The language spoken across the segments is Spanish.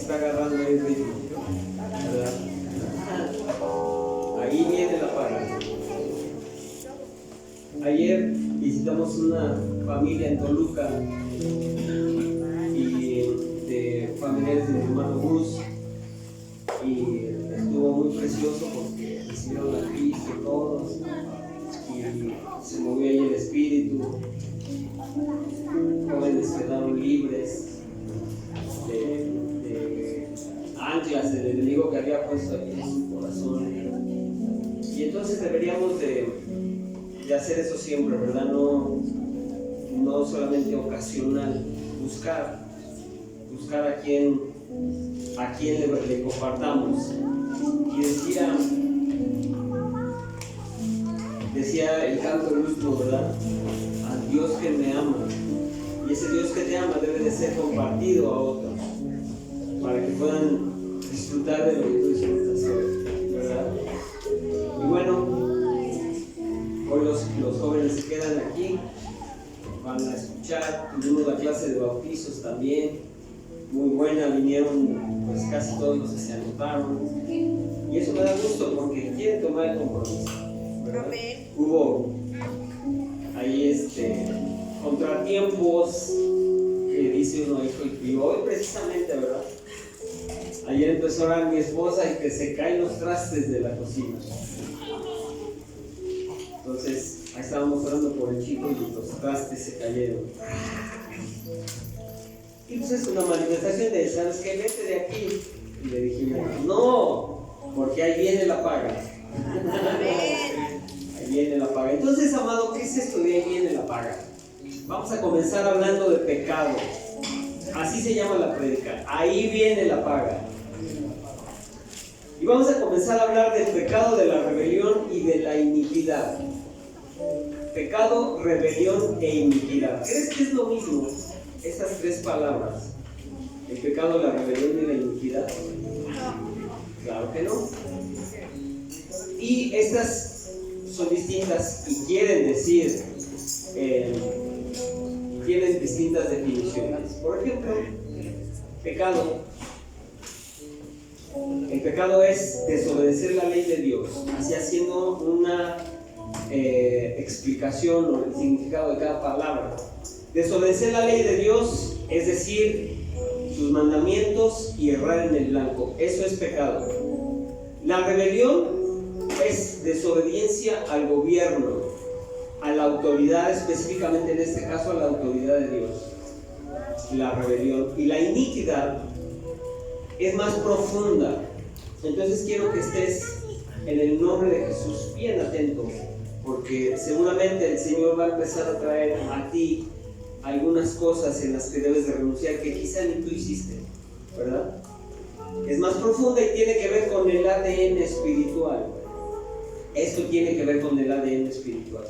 está agarrando el ritmo, ¿verdad? Ahí viene la paga. Ayer visitamos una familia en Toluca y de familiares de mi hermano Gus, y estuvo muy precioso porque recibieron a Cristo todos y se movió ahí el espíritu. Jóvenes quedaron libres de anclas del enemigo que había puesto aquí en su corazón. Y entonces deberíamos de hacer eso siempre, ¿verdad? No solamente ocasional, buscar a quien le compartamos. Y decía el canto del último, ¿verdad? Al Dios que me ama. Y ese Dios que te ama debe de ser compartido a otros, para que puedan disfrutar de lo que tú disfrutas, ¿verdad? Y bueno, hoy los jóvenes se quedan aquí, van a escuchar. Tuvimos la clase de bautizos también, muy buena, vinieron pues casi todos los que se anotaron, y eso me da gusto porque quieren tomar el compromiso, ¿verdad? Hubo ahí contratiempos que dice uno, y hoy precisamente, ¿verdad? Ayer empezó a orar mi esposa y que se caen los trastes de la cocina. Entonces, ahí estábamos orando por el chico y los trastes se cayeron. Y pues es una manifestación de, ¿sabes qué? Vete de aquí. Y le dijimos, no, porque ahí viene la paga. Ahí viene la paga. Entonces, amado, ¿qué es esto de ahí viene la paga? Vamos a comenzar hablando de pecado. Así se llama la prédica. Ahí viene la paga. Y vamos a comenzar a hablar del pecado, de la rebelión y de la iniquidad. Pecado, rebelión e iniquidad. ¿Crees que es lo mismo estas tres palabras? El pecado, la rebelión y la iniquidad. Claro que no. Y estas son distintas y quieren decir, tienen distintas definiciones. Por ejemplo, pecado. El pecado es desobedecer la ley de Dios, así haciendo una explicación o el significado de cada palabra. Desobedecer la ley de Dios es decir, sus mandamientos y errar en el blanco. Eso es pecado. La rebelión es desobediencia al gobierno, a la autoridad, específicamente en este caso a la autoridad de Dios. La rebelión. Y la iniquidad es más profunda. Entonces quiero que estés en el nombre de Jesús bien atento, porque seguramente el Señor va a empezar a traer a ti algunas cosas en las que debes de renunciar que quizá ni tú hiciste, ¿verdad? Es más profunda y tiene que ver con el ADN espiritual. Esto tiene que ver con el ADN espiritual.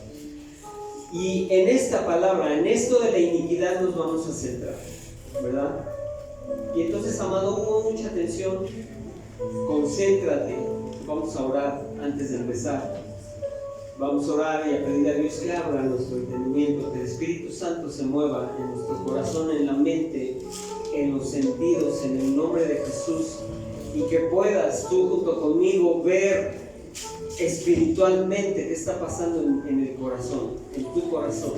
Y en esta palabra, en esto de la iniquidad nos vamos a centrar, ¿verdad? Y entonces, amado, hubo mucha atención. Concéntrate. Vamos a orar antes de empezar. Vamos a orar y a pedir a Dios que abra nuestro entendimiento, que el Espíritu Santo se mueva en nuestro corazón, en la mente, en los sentidos, en el nombre de Jesús, y que puedas tú junto conmigo ver espiritualmente qué está pasando en el corazón, en tu corazón.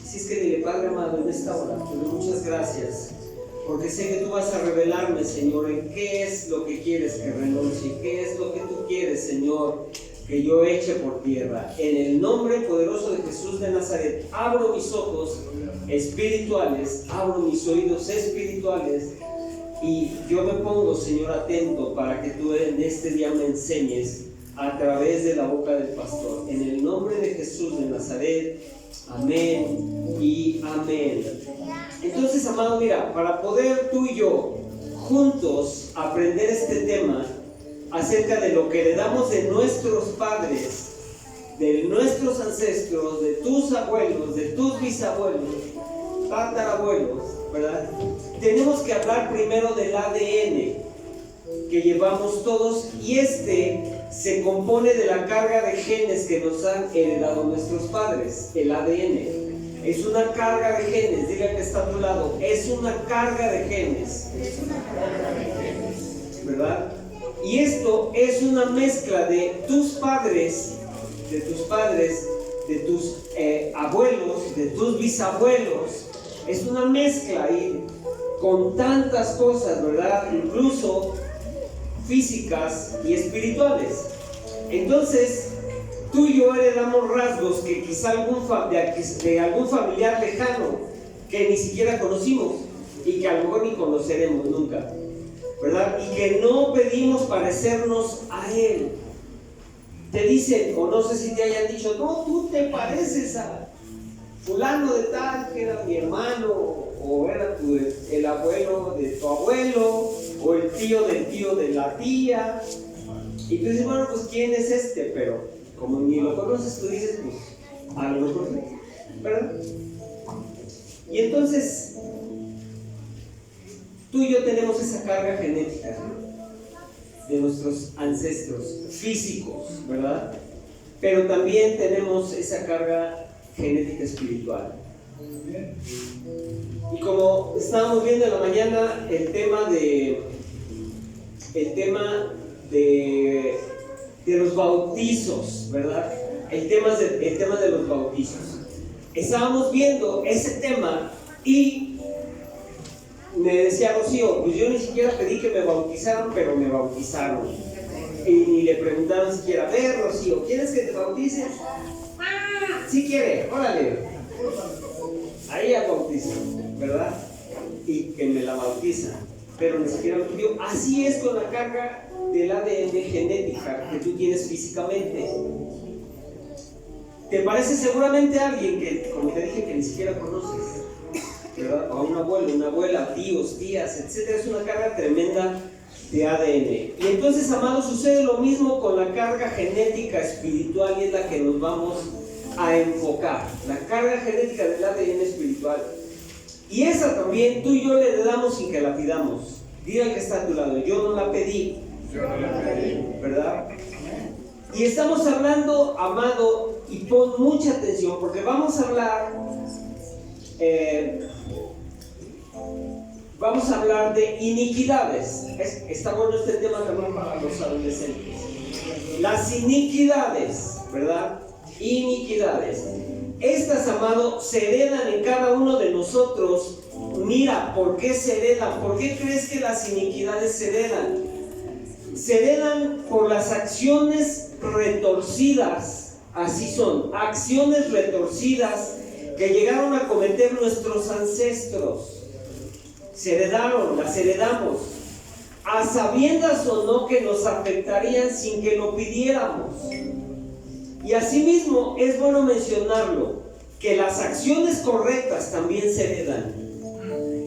Así es que dile, Padre amado, en esta hora te doy muchas gracias, porque sé que tú vas a revelarme, Señor, en qué es lo que quieres que renuncie, qué es lo que tú quieres, Señor, que yo eche por tierra. En el nombre poderoso de Jesús de Nazaret, abro mis ojos espirituales, abro mis oídos espirituales, y yo me pongo, Señor, atento para que tú en este día me enseñes a través de la boca del pastor. En el nombre de Jesús de Nazaret, amén y amén. Entonces, amado, mira, para poder tú y yo juntos aprender este tema acerca de lo que heredamos de nuestros padres, de nuestros ancestros, de tus abuelos, de tus bisabuelos, tatarabuelos, ¿verdad? Tenemos que hablar primero del ADN que llevamos todos, y se compone de la carga de genes que nos han heredado nuestros padres, el ADN. Es una carga de genes. Diga que está a tu lado. Es una carga de genes. ¿Verdad? Y esto es una mezcla de tus padres, de tus abuelos, de tus bisabuelos. Es una mezcla ahí con tantas cosas, ¿verdad? Incluso físicas y espirituales. Entonces, tú y yo heredamos rasgos que quizá de algún familiar lejano que ni siquiera conocimos y que a lo mejor ni conoceremos nunca, ¿verdad? Y que no pedimos parecernos a él. Te dicen, o no sé si te hayan dicho, no, tú te pareces a fulano de tal, que era mi hermano, o era el abuelo de tu abuelo, o el tío del tío de la tía. Y tú dices, bueno, pues ¿quién es este? Pero como ni lo conoces, tú dices, pues a lo mejor, ¿verdad? Y entonces, tú y yo tenemos esa carga genética de nuestros ancestros físicos, ¿verdad? Pero también tenemos esa carga genética espiritual. Y como estábamos viendo en la mañana el tema de los bautizos, ¿verdad? El tema de los bautizos. Estábamos viendo ese tema y me decía Rocío, pues yo ni siquiera pedí que me bautizaran, pero me bautizaron. Y ni le preguntaron siquiera, a ver, Rocío, ¿quieres que te bautices? Sí quiere, órale. Ahí ya bautizo, ¿verdad? Y que me la bautizan, pero ni siquiera lo pidió. Así es con la carga del ADN genética que tú tienes físicamente. Te parece seguramente a alguien que, como te dije, que ni siquiera conoces, ¿verdad? A un abuelo, una abuela, tíos, tías, etc. Es una carga tremenda de ADN. Y entonces, amados, sucede lo mismo con la carga genética espiritual, y es la que nos vamos a enfocar. La carga genética del ADN espiritual. Y esa también tú y yo le heredamos sin que la pidamos. Dile al que está a tu lado, yo no la pedí. ¿Verdad? Y estamos hablando, amado, y pon mucha atención, porque vamos a hablar de iniquidades. Está bueno este tema también para los adolescentes. Las iniquidades, ¿verdad? Iniquidades. Estas, amado, se heredan en cada uno de nosotros. Mira, ¿por qué se heredan? ¿Por qué crees que las iniquidades se heredan? Se heredan por las acciones retorcidas. Así son, acciones retorcidas que llegaron a cometer nuestros ancestros. Se heredaron, las heredamos, a sabiendas o no que nos afectarían sin que lo pidiéramos. Y asimismo es bueno mencionarlo, que las acciones correctas también se heredan.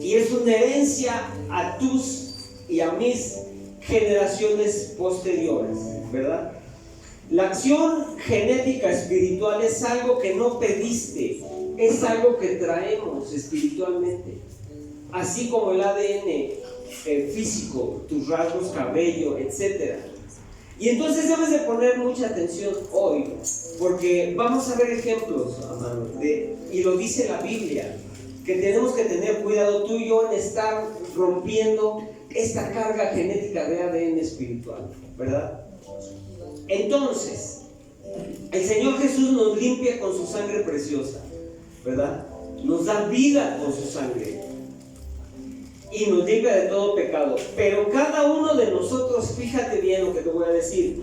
Y es una herencia a tus y a mis generaciones posteriores, ¿verdad? La acción genética espiritual es algo que no pediste, es algo que traemos espiritualmente. Así como el ADN físico, tus rasgos, cabello, etc. Y entonces debes de poner mucha atención hoy, porque vamos a ver ejemplos, amado, y lo dice la Biblia, que tenemos que tener cuidado tú y yo en estar rompiendo esta carga genética de ADN espiritual, ¿verdad? Entonces, el Señor Jesús nos limpia con su sangre preciosa, ¿verdad? Nos da vida con su sangre y nos limpia de todo pecado. Pero cada uno de nosotros, fíjate bien lo que te voy a decir,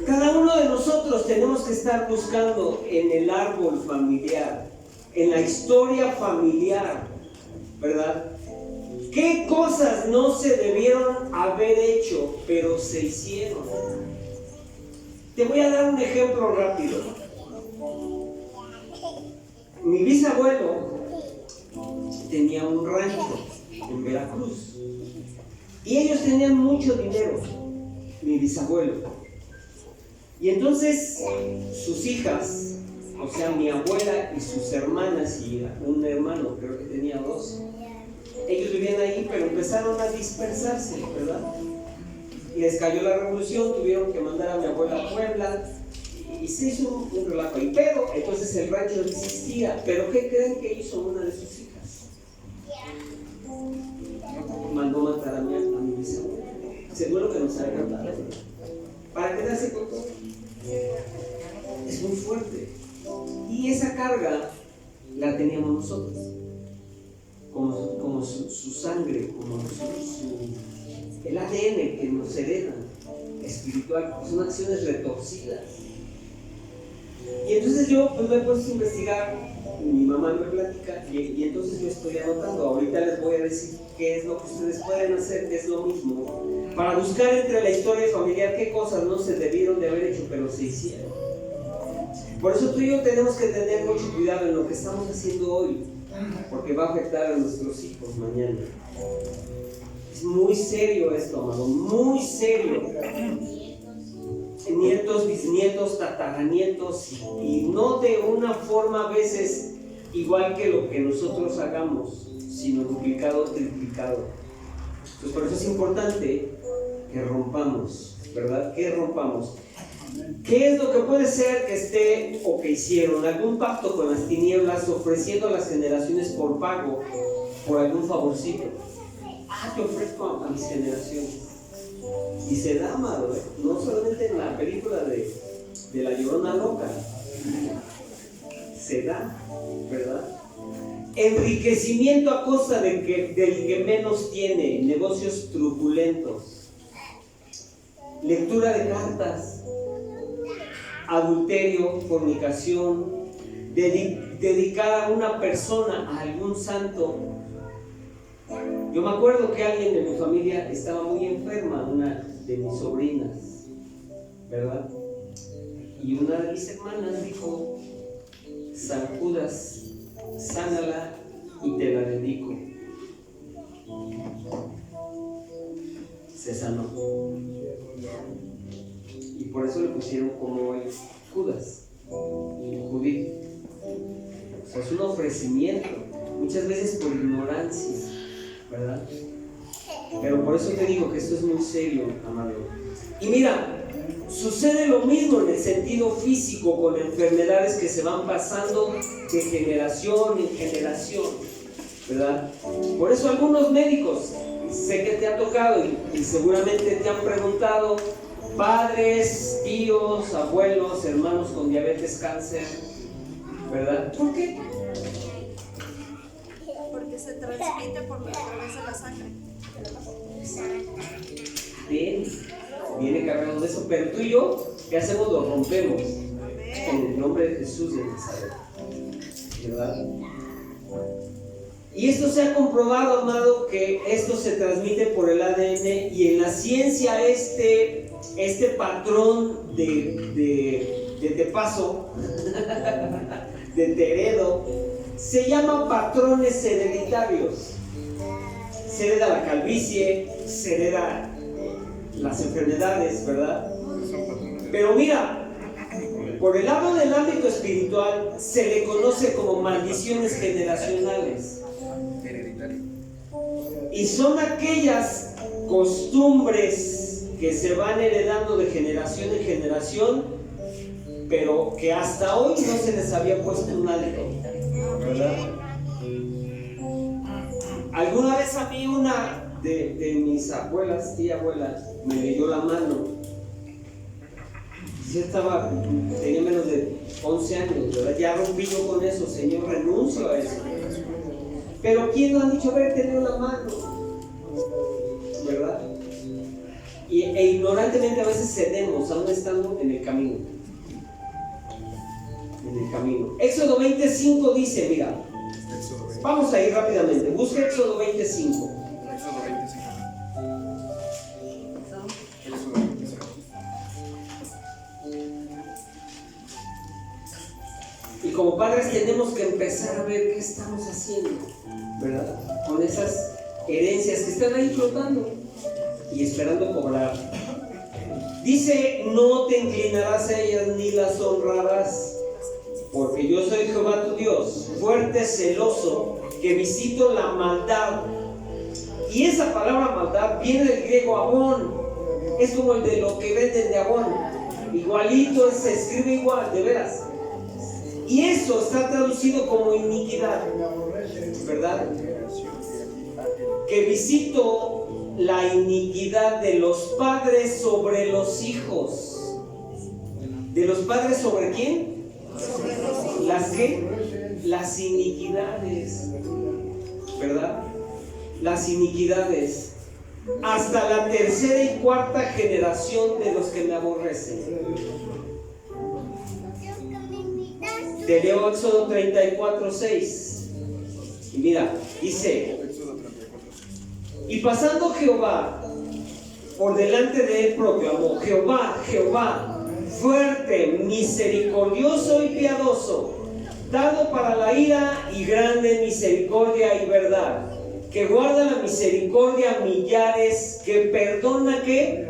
cada uno de nosotros tenemos que estar buscando en el árbol familiar, en la historia familiar, ¿verdad? ¿Qué cosas no se debieron haber hecho, pero se hicieron? Te voy a dar un ejemplo rápido. Mi bisabuelo tenía un rancho en Veracruz y ellos tenían mucho dinero, mi bisabuelo. Y entonces sus hijas, o sea, mi abuela y sus hermanas y un hermano, creo que tenía 2, ellos vivían ahí, pero empezaron a dispersarse, ¿verdad? Les cayó la revolución, tuvieron que mandar a mi abuela a Puebla y se hizo un relajo ahí. Pero entonces el rancho existía. ¿Pero qué creen que hizo una de sus hijas? Mandó matar a mi bisabuela. Seguro que no sabe cantar. ¿Para quedarse con todo? Es muy fuerte. Y esa carga la teníamos nosotros. Como su sangre, como el ADN que nos hereda espiritual, son acciones retorcidas. Y entonces yo me he puesto a investigar, mi mamá me platica, y entonces yo estoy anotando. Ahorita les voy a decir qué es lo que ustedes pueden hacer, que es lo mismo, para buscar entre la historia familiar qué cosas no se debieron de haber hecho, pero se hicieron. Por eso tú y yo tenemos que tener mucho cuidado en lo que estamos haciendo hoy, porque va a afectar a nuestros hijos mañana. Es muy serio esto, amado, muy serio. Nietos, bisnietos, tataranietos, y no de una forma a veces igual que lo que nosotros hagamos, sino duplicado, triplicado. Pues por eso es importante que rompamos, ¿verdad? Que rompamos. ¿Qué es lo que puede ser que esté o que hicieron? Algún pacto con las tinieblas, ofreciendo a las generaciones por pago, por algún favorcito. Te ofrezco a mis generaciones. Y se da, amado, no solamente en la película de La Llorona Loca, se da, ¿verdad? Enriquecimiento a costa del que menos tiene, negocios truculentos, lectura de cartas, adulterio, fornicación, dedicar a una persona a algún santo. Yo me acuerdo que alguien de mi familia estaba muy enferma, una de mis sobrinas, ¿verdad? Y una de mis hermanas dijo: San Judas, sánala y te la dedico. Se sanó. Y por eso le pusieron como hoy Judas, Judith. O sea, es un ofrecimiento, muchas veces por ignorancia, ¿verdad? Pero por eso te digo que esto es muy serio, amado. Y mira, sucede lo mismo en el sentido físico, con enfermedades que se van pasando de generación en generación, ¿verdad? Por eso algunos médicos, sé que te ha tocado y seguramente te han preguntado, padres, tíos, abuelos, hermanos con diabetes, cáncer, ¿verdad? ¿Por qué? Porque se transmite por a través de la sangre. Bien, viene cargado de eso, pero tú y yo, ¿qué hacemos? Lo rompemos en el nombre de Jesús de Nazaret, ¿verdad? Y esto se ha comprobado, amado, que esto se transmite por el ADN, y en la ciencia este patrón de paso, de Teredo, se llama patrones hereditarios. Se hereda la calvicie, se hereda las enfermedades, ¿verdad? Pero mira, por el lado del ámbito espiritual se le conoce como maldiciones generacionales. Y son aquellas costumbres que se van heredando de generación en generación, pero que hasta hoy no se les había puesto un alto, ¿verdad? Alguna vez a mí una de mis abuelas, tía abuela, me leyó la mano. Yo tenía menos de 11 años, ¿verdad? Ya rompí yo con eso, Señor, renuncio a eso. Pero ¿quién nos ha dicho haber tenido la mano? ¿Verdad? E ignorantemente a veces cedemos, aún estando en el camino. En el camino. Éxodo 25 dice, mira, vamos a ir rápidamente, busca Éxodo 25. Éxodo 25. Éxodo 25. Y como padres tenemos que empezar a ver qué estamos haciendo, ¿verdad? Con esas herencias que están ahí flotando y esperando cobrar. Dice, no te inclinarás a ellas ni las honrarás, porque yo soy Jehová tu Dios, fuerte, celoso, que visito la maldad. Y esa palabra maldad viene del griego abón, es como el de lo que venden de abón, Igualito, se escribe igual, de veras. Y eso está traducido como iniquidad, ¿verdad? Que visito la iniquidad de los padres sobre los hijos. ¿De los padres sobre quién? ¿Las qué? Las iniquidades, ¿verdad? Las iniquidades. Hasta la tercera y cuarta generación de los que me aborrecen. Te leo Éxodo 34:6. Y mira, dice: y pasando Jehová por delante de él proclamó: Jehová, fuerte, misericordioso y piadoso, dado para la ira y grande misericordia y verdad, que guarda la misericordia a millares, que perdona ¿qué?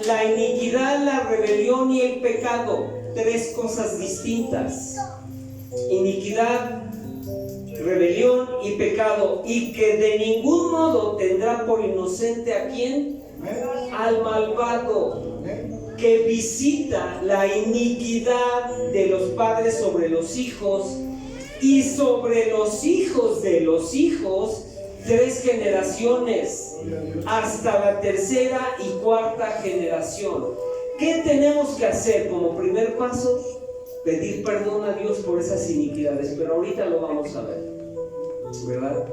La iniquidad, la rebelión y el pecado. Tres cosas distintas: iniquidad, rebelión y pecado, y que de ningún modo tendrá por inocente ¿a quién? Al malvado, que visita la iniquidad de los padres sobre los hijos y sobre los hijos de los hijos, 3 generaciones, hasta la tercera y cuarta generación. ¿Qué tenemos que hacer como primer paso? Pedir perdón a Dios por esas iniquidades, pero ahorita lo vamos a ver, ¿verdad?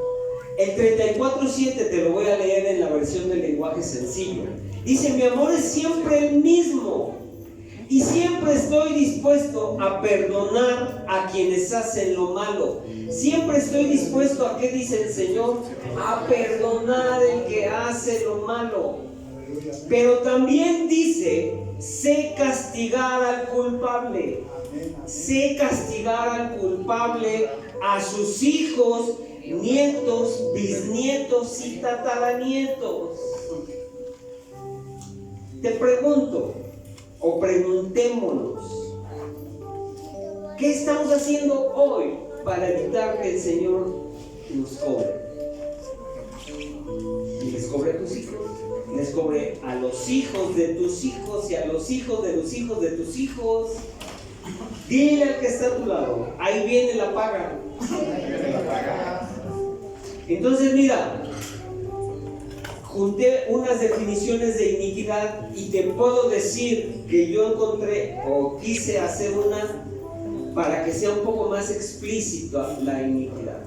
El 34:7 te lo voy a leer en la versión del lenguaje sencillo. Dice: mi amor es siempre el mismo, y siempre estoy dispuesto a perdonar a quienes hacen lo malo. Siempre estoy dispuesto a, ¿qué dice el Señor? A perdonar el que hace lo malo. Pero también dice: sé castigar al culpable. Sé castigar al culpable, a sus hijos, nietos, bisnietos y tataranietos. Te pregunto, o preguntémonos, ¿qué estamos haciendo hoy para evitar que el Señor nos cobre? Y les cobre a tus hijos, les cobre a los hijos de tus hijos y a los hijos de los hijos de tus hijos. Dile al que está a tu lado: ahí viene la paga. Entonces mira, junté unas definiciones de iniquidad y te puedo decir que yo encontré o quise hacer una para que sea un poco más explícita la iniquidad.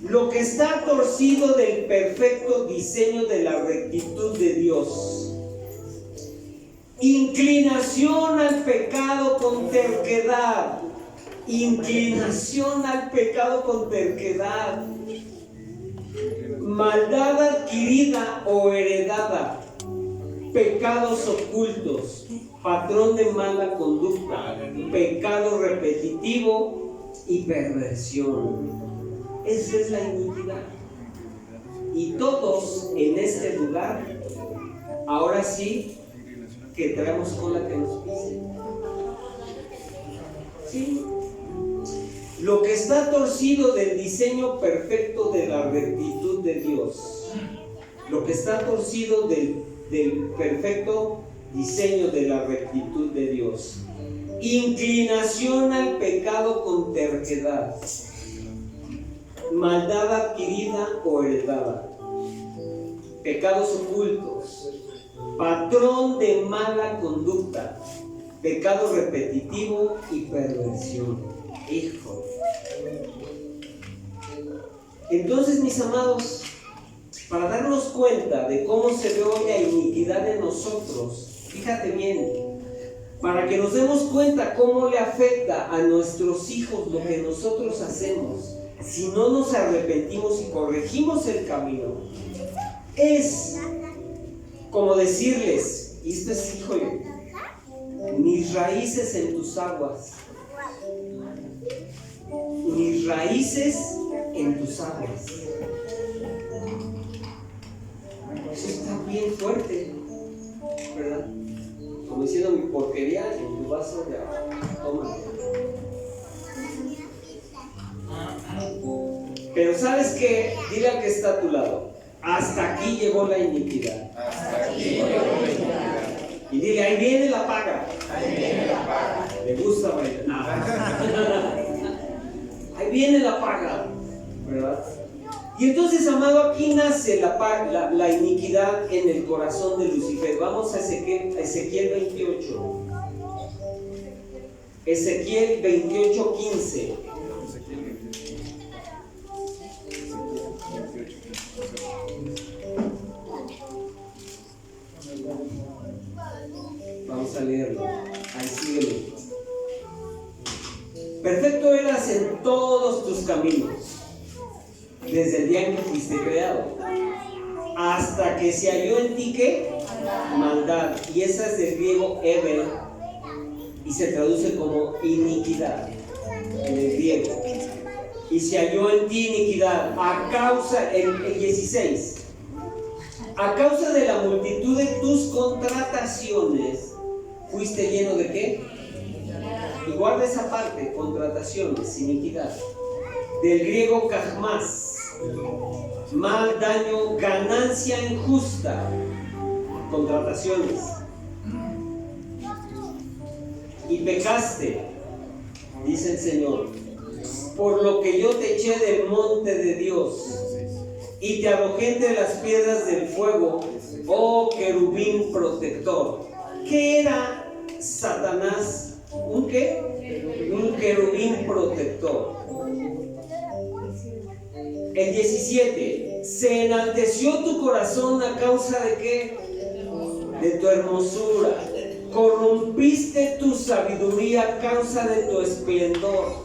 Lo que está torcido del perfecto diseño de la rectitud de Dios. Inclinación al pecado con terquedad. Inclinación al pecado con terquedad. Maldad adquirida o heredada. Pecados ocultos. Patrón de mala conducta. Pecado repetitivo y perversión. Esa es la iniquidad. Y todos en este lugar, ahora sí, que traemos cola que nos pise. ¿Sí? Lo que está torcido del diseño perfecto de la rectitud de Dios. Lo que está torcido del perfecto diseño de la rectitud de Dios. Inclinación al pecado con terquedad. Maldad adquirida o heredada. Pecados ocultos. Patrón de mala conducta, pecado repetitivo y perversión. Hijo. Entonces, mis amados, para darnos cuenta de cómo se ve hoy la iniquidad en nosotros, fíjate bien, para que nos demos cuenta cómo le afecta a nuestros hijos lo que nosotros hacemos, si no nos arrepentimos y corregimos el camino, es como decirles, y esto es, híjole, mis raíces en tus aguas. Mis raíces en tus aguas. Eso está bien fuerte, ¿verdad? Como diciendo, mi porquería en tu vaso de agua. Toma. Pero ¿sabes qué? Dile al que está a tu lado: hasta aquí llegó la iniquidad. Hasta aquí llegó la iniquidad. Y dile, ahí viene la paga. Ahí viene la paga. Le gusta bailar. No. Ahí viene la paga, ¿verdad? Y entonces, amado, aquí nace la iniquidad en el corazón de Lucifer. Vamos a Ezequiel 28. Ezequiel 28, 15. Vamos a leerlo. Ahí síguelo. Perfecto eras en todos tus caminos, desde el día en que fuiste creado, hasta que se halló en ti ¿qué? Maldad. Y esa es del griego ever, y se traduce como iniquidad en el griego. Y se halló en ti iniquidad a causa, el 16, a causa de la multitud de tus contrataciones, fuiste lleno de ¿qué? Y guarda esa parte, contrataciones, iniquidad. Del griego kajmas, mal, daño, ganancia injusta, contrataciones. Y pecaste, dice el Señor, por lo que yo te eché del monte de Dios y te arrojé entre las piedras del fuego, oh querubín protector. ¿Qué era Satanás? ¿Un qué? Un querubín protector. El 17. Se enalteció tu corazón a causa de ¿qué? De tu hermosura. Corrompiste tu sabiduría a causa de tu esplendor.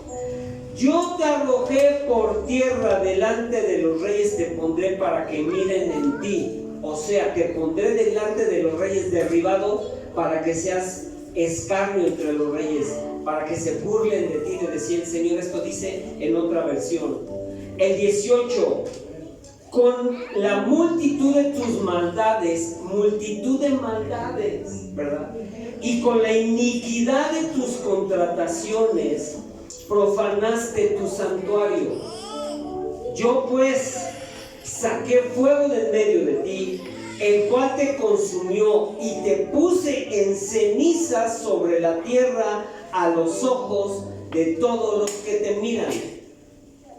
Yo te arrojé por tierra, delante de los reyes te pondré para que miren en ti. O sea, te pondré delante de los reyes derribado para que seas escarnio entre los reyes, para que se burlen de ti, decía el Señor. Esto dice en otra versión. El 18. Con la multitud de tus maldades, multitud de maldades, ¿verdad? Y con la iniquidad de tus contrataciones, profanaste tu santuario. Yo pues saqué fuego de en medio de ti, el cual te consumió, y te puse en cenizas sobre la tierra a los ojos de todos los que te miran.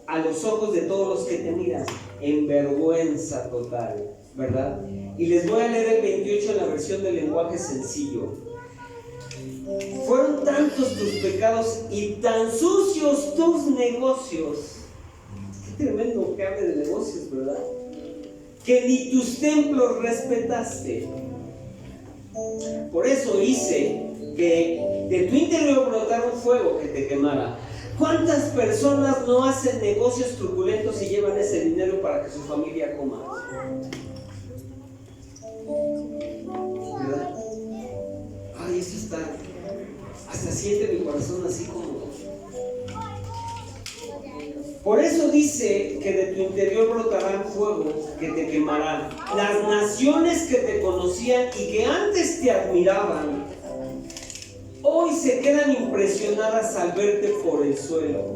A los ojos de todos los que te miran, en vergüenza total, ¿verdad? Y les voy a leer el 28 en la versión del lenguaje sencillo. Fueron tantos tus pecados y tan sucios tus negocios. Qué tremendo que hable de negocios, ¿verdad? Que ni tus templos respetaste. Por eso hice que de tu interior brotara un fuego que te quemara. ¿Cuántas personas no hacen negocios truculentos y llevan ese dinero para que su familia coma? ¿Verdad? Ay, eso está... Hasta siente mi corazón así como... Por eso dice que de tu interior brotará fuego que te quemará. Las naciones que te conocían y que antes te admiraban, hoy se quedan impresionadas al verte por el suelo,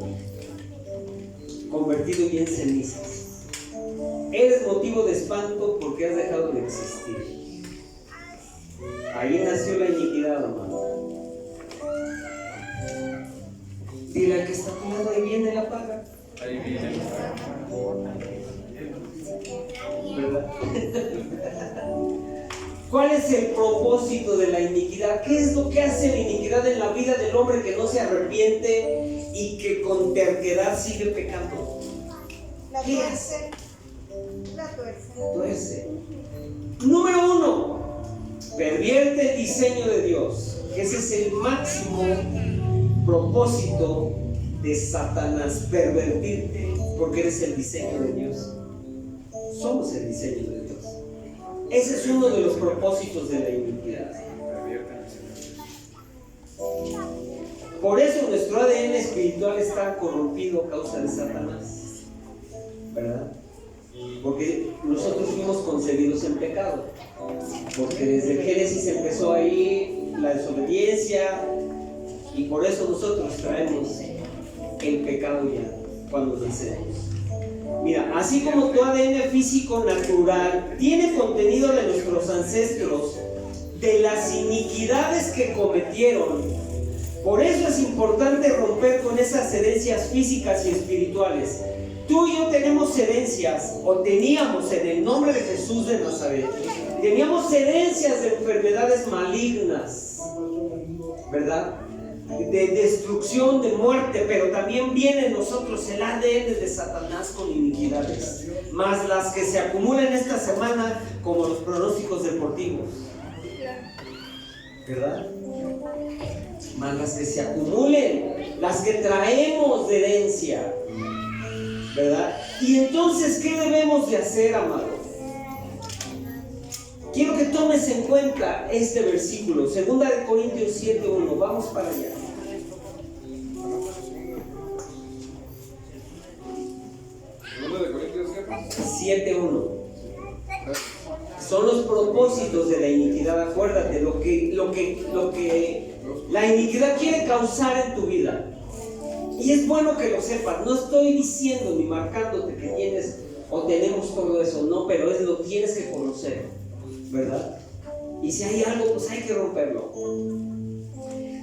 convertido ya en cenizas. Eres motivo de espanto porque has dejado de existir. Ahí nació la iniquidad, amado. Dile al que está a tu lado, ahí viene la paga. Ahí viene la paga. ¿Verdad? ¿Cuál es el propósito de la iniquidad? ¿Qué es lo que hace la iniquidad en la vida del hombre que no se arrepiente y que con terquedad sigue pecando? La tuerce. La tuerce. Tuerce. Número 1, pervierte el diseño de Dios. Ese es el máximo propósito de Satanás, pervertirte, porque eres el diseño de Dios. Somos el diseño de Dios. Ese es uno de los propósitos de la iniquidad. Por eso nuestro ADN espiritual está corrompido a causa de Satanás, ¿verdad? Porque nosotros fuimos concebidos en pecado, porque desde el Génesis empezó ahí la desobediencia, y por eso nosotros traemos el pecado ya cuando nacemos. Mira, así como tu ADN físico natural tiene contenido de nuestros ancestros de las iniquidades que cometieron. Por eso es importante romper con esas herencias físicas y espirituales. Tú y yo tenemos herencias, o teníamos en el nombre de Jesús de Nazaret, teníamos herencias de enfermedades malignas, ¿verdad? De destrucción, de muerte, pero también viene en nosotros el ADN de Satanás con iniquidades, más las que se acumulan esta semana como los pronósticos deportivos, ¿verdad? Más las que se acumulen, las que traemos de herencia, ¿verdad? Y entonces, ¿qué debemos de hacer, amados? Quiero que tomes en cuenta este versículo, 2 Corintios 7:1. Vamos para allá. ¿2 Corintios 7:1. Son los propósitos de la iniquidad. Acuérdate, lo que la iniquidad quiere causar en tu vida. Y es bueno que lo sepas. No estoy diciendo ni marcándote que tienes o tenemos todo eso, no, pero lo tienes que conocer, ¿verdad? Y si hay algo, pues hay que romperlo.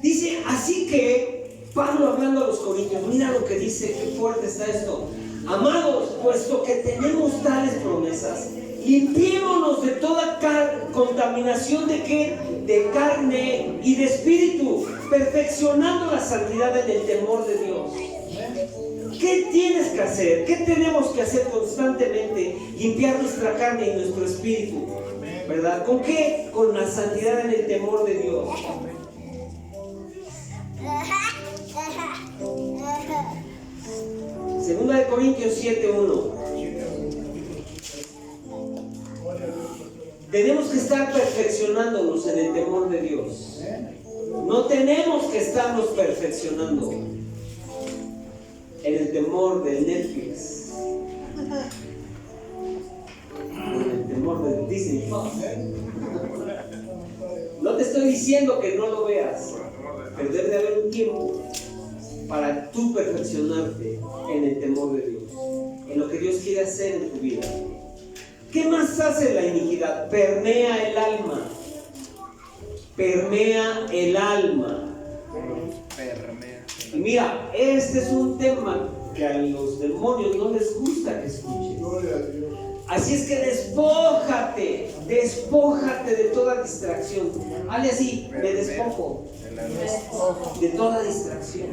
Dice, así que Pablo hablando a los corintios, mira lo que dice, qué fuerte está esto. Amados, puesto que tenemos tales promesas, limpiémonos de toda contaminación de ¿qué? De carne y de espíritu, perfeccionando la santidad en el temor de Dios. ¿Qué tienes que hacer? ¿Qué tenemos que hacer constantemente? Limpiar nuestra carne y nuestro espíritu, ¿verdad? ¿Con qué? Con la santidad en el temor de Dios. Segunda de Corintios 7:1. Tenemos que estar perfeccionándonos en el temor de Dios. No tenemos que estarnos perfeccionando en el temor del Netflix, en el temor del Disney Plus. No te estoy diciendo que no lo veas, pero debe de haber un tiempo para tú perfeccionarte en el temor de Dios, en lo que Dios quiere hacer en tu vida. ¿Qué más hace la iniquidad? Permea el alma. Permea el alma. Y mira, este es un tema que a los demonios no les gusta que escuches. Así es que despójate de toda distracción. Hazle así, me despojo de toda distracción.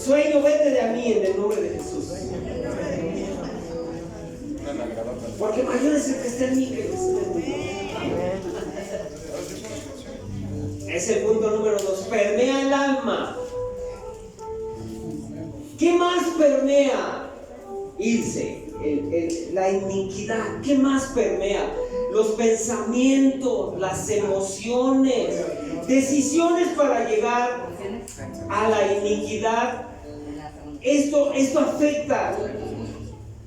Sueño, vete de a mí en el nombre de Jesús. Porque mayor es el que está en mí que el que está en mí. Es el punto número 2. Permea el alma. ¿Qué más permea? Irse, la iniquidad. ¿Qué más permea? Los pensamientos, las emociones, decisiones para llegar a la iniquidad. Esto afecta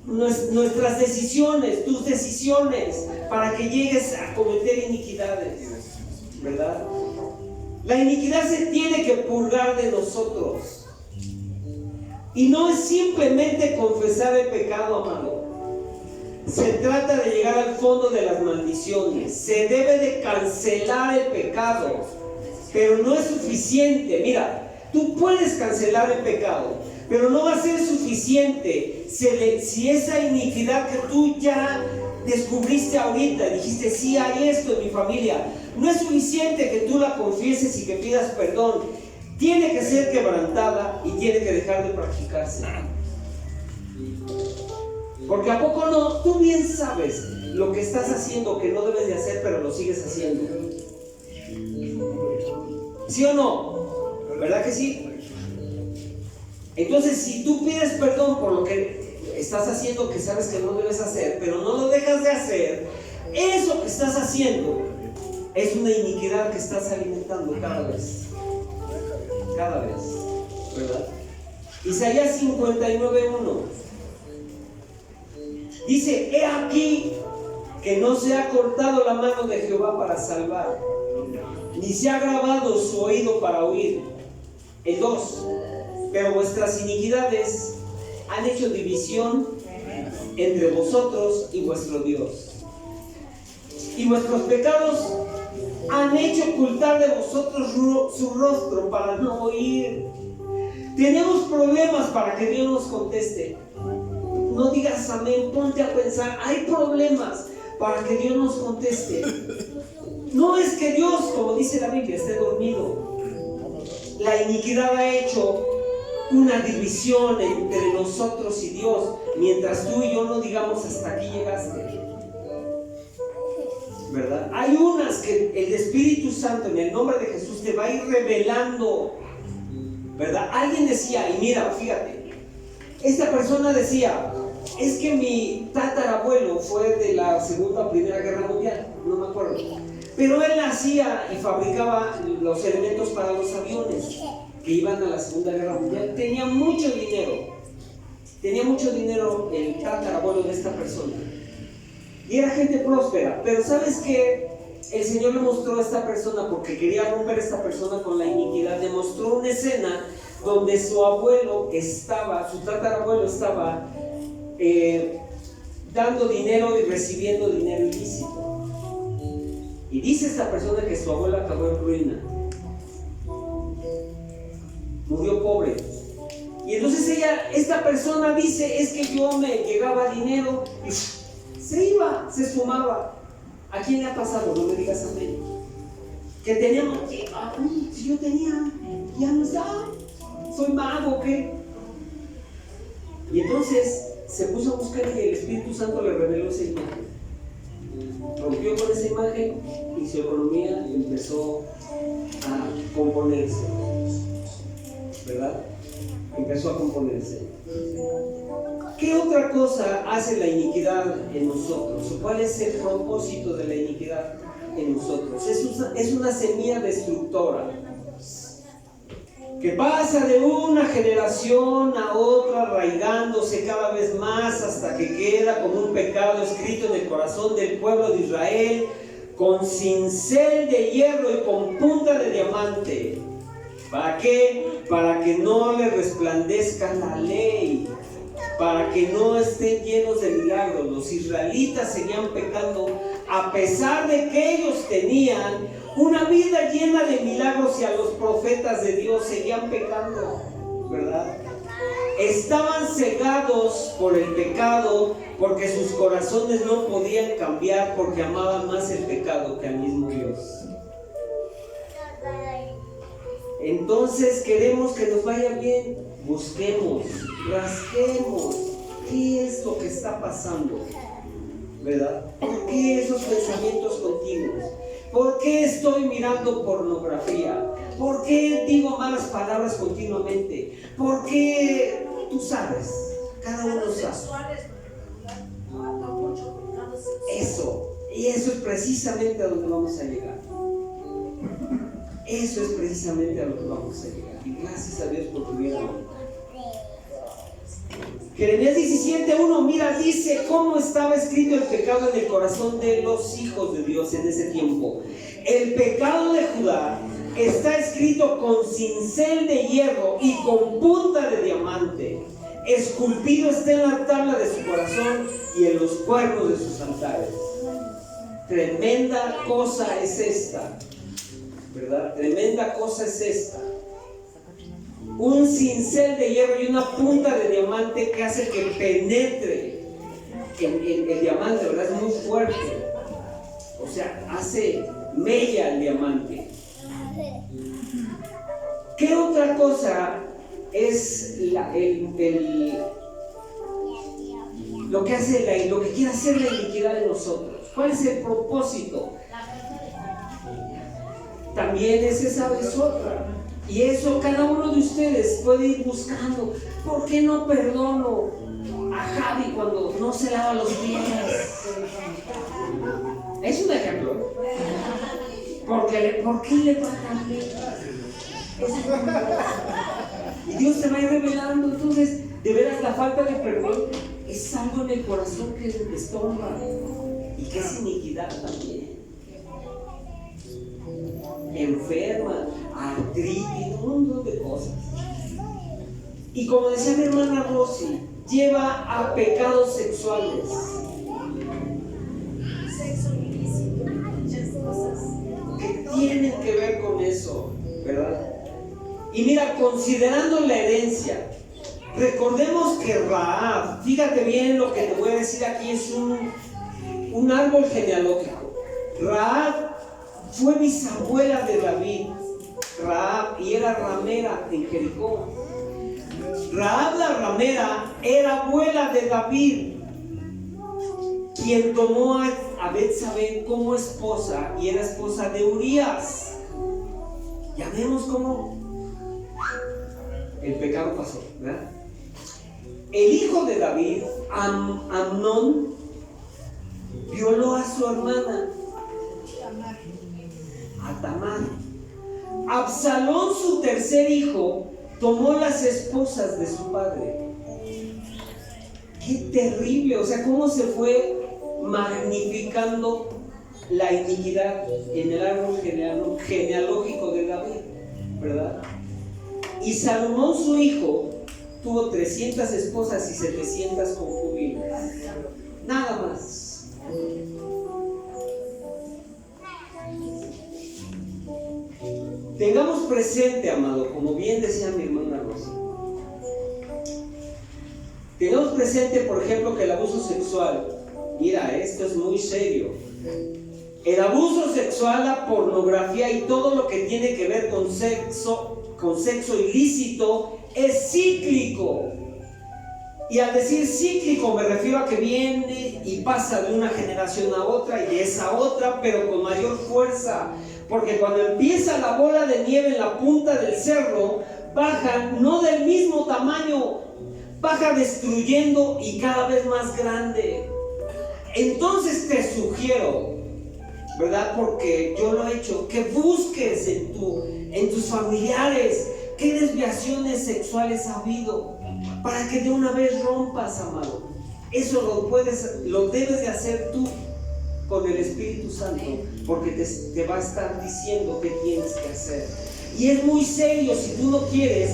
nuestras decisiones, tus decisiones, para que llegues a cometer iniquidades, ¿verdad? La iniquidad se tiene que purgar de nosotros. Y no es simplemente confesar el pecado, amado. Se trata de llegar al fondo de las maldiciones. Se debe de cancelar el pecado, pero no es suficiente. Mira, tú puedes cancelar el pecado, pero no va a ser suficiente si esa iniquidad que tú ya descubriste ahorita, dijiste, sí hay esto en mi familia, no es suficiente que tú la confieses y que pidas perdón. Tiene que ser quebrantada y tiene que dejar de practicarse. Porque ¿a poco no? Tú bien sabes lo que estás haciendo que no debes de hacer, pero lo sigues haciendo. ¿Sí o no? ¿Verdad que sí? Entonces, si tú pides perdón por lo que estás haciendo que sabes que no debes hacer, pero no lo dejas de hacer, eso que estás haciendo es una iniquidad que estás alimentando cada vez. Cada vez, ¿verdad? Isaías 59:1 dice: he aquí que no se ha cortado la mano de Jehová para salvar, ni se ha grabado su oído para oír. El 2: pero vuestras iniquidades han hecho división entre vosotros y vuestro Dios, y vuestros pecados han hecho ocultar de vosotros su rostro para no oír. Tenemos problemas para que Dios nos conteste. No digas amén, ponte a pensar. Hay problemas para que Dios nos conteste. No es que Dios, como dice la Biblia, esté dormido. La iniquidad ha hecho una división entre nosotros y Dios, mientras tú y yo no digamos hasta aquí llegaste, ¿verdad? Hay unas que el Espíritu Santo en el nombre de Jesús te va a ir revelando, ¿verdad? Alguien decía, y mira, fíjate, esta persona decía, es que mi tatarabuelo fue de la Segunda o Primera Guerra Mundial, no me acuerdo, pero él hacía y fabricaba los elementos para los aviones que iban a la Segunda Guerra Mundial. Tenía mucho dinero el tatarabuelo de esta persona, y era gente próspera. Pero ¿sabes qué? El Señor le mostró a esta persona, porque quería romper a esta persona con la iniquidad, le mostró una escena donde su tatarabuelo estaba dando dinero y recibiendo dinero ilícito. Y dice esta persona que su abuela acabó en ruina, murió pobre. Y entonces esta persona dice, es que yo me llegaba dinero y se iba, se esfumaba. ¿A quién le ha pasado? No me digas amén. Que teníamos, si yo tenía, ya no está, soy mago, ¿qué? Y entonces se puso a buscar y el Espíritu Santo le reveló esa imagen. Rompió con esa imagen y su economía empezó a componerse, ¿verdad? Empezó a componerse. ¿Qué otra cosa hace la iniquidad en nosotros? ¿Cuál es el propósito de la iniquidad en nosotros? Es una semilla destructora que pasa de una generación a otra, arraigándose cada vez más hasta que queda como un pecado escrito en el corazón del pueblo de Israel, con cincel de hierro y con punta de diamante. ¿Para qué? Para que no le resplandezca la ley, para que no estén llenos de milagros. Los israelitas seguían pecando a pesar de que ellos tenían una vida llena de milagros, y a los profetas de Dios seguían pecando, ¿verdad? Estaban cegados por el pecado, porque sus corazones no podían cambiar, porque amaban más el pecado que al mismo Dios. Entonces queremos que nos vaya bien, busquemos, rasquemos qué es lo que está pasando, ¿verdad? ¿Por qué esos pensamientos continuos? ¿Por qué estoy mirando pornografía? ¿Por qué digo malas palabras continuamente? ¿Por qué? Tú sabes, cada uno sabe. Eso, y eso es precisamente a donde vamos a llegar. Eso es precisamente a lo que vamos a llegar. Y gracias a Dios por tu vida. Jeremías 17:1, mira, dice cómo estaba escrito el pecado en el corazón de los hijos de Dios en ese tiempo. El pecado de Judá está escrito con cincel de hierro y con punta de diamante. Esculpido está en la tabla de su corazón y en los cuernos de sus altares. Tremenda cosa es esta, ¿verdad? Tremenda cosa es esta. Un cincel de hierro y una punta de diamante que hace que penetre el diamante, ¿verdad? Es muy fuerte. O sea, hace mella el diamante. ¿Qué otra cosa es lo que quiere hacer la iniquidad de nosotros? ¿Cuál es el propósito? También esa es otra. Y eso cada uno de ustedes puede ir buscando. ¿Por qué no perdono a Javi cuando no se lava los pies? Es un ejemplo. ¿Por qué le pagan bien? Y Dios te va a ir revelando. Entonces, de veras, la falta de perdón es algo en el corazón que te estorba y que es iniquidad también. Enferma, artritis, un montón de cosas. Y como decía mi hermana Rosy, lleva a pecados sexuales. Sexo ilícito, muchas cosas. tienen que ver con eso, ¿verdad? Y mira, considerando la herencia, recordemos que Rahab, fíjate bien lo que te voy a decir aquí, es un árbol genealógico. Rahab fue bisabuela de David, Rahab, y era ramera en Jericó. Rahab la ramera era abuela de David, quien tomó a Betsabé como esposa y era esposa de Urías. Ya vemos cómo el pecado pasó, ¿verdad? El hijo de David, Amnón, violó a su hermana, a Tamar. Absalón, su tercer hijo, tomó las esposas de su padre. Qué terrible, o sea, cómo se fue magnificando la iniquidad en el árbol genealógico de David, ¿verdad? Y Salomón, su hijo, tuvo 300 esposas y 700 concubinas. Nada más. Tengamos presente, amado, como bien decía mi hermana Rosa, tengamos presente, por ejemplo, que el abuso sexual, mira, esto es muy serio. El abuso sexual, la pornografía y todo lo que tiene que ver con sexo ilícito es cíclico. Y al decir cíclico me refiero a que viene y pasa de una generación a otra y de esa a otra, pero con mayor fuerza. Porque cuando empieza la bola de nieve en la punta del cerro, baja no del mismo tamaño, baja destruyendo y cada vez más grande. Entonces te sugiero, ¿verdad? Porque yo lo he hecho, que busques en tus familiares qué desviaciones sexuales ha habido, para que de una vez rompas, amado. Eso lo debes de hacer tú con el Espíritu Santo, porque te va a estar diciendo qué tienes que hacer. Y es muy serio si tú no quieres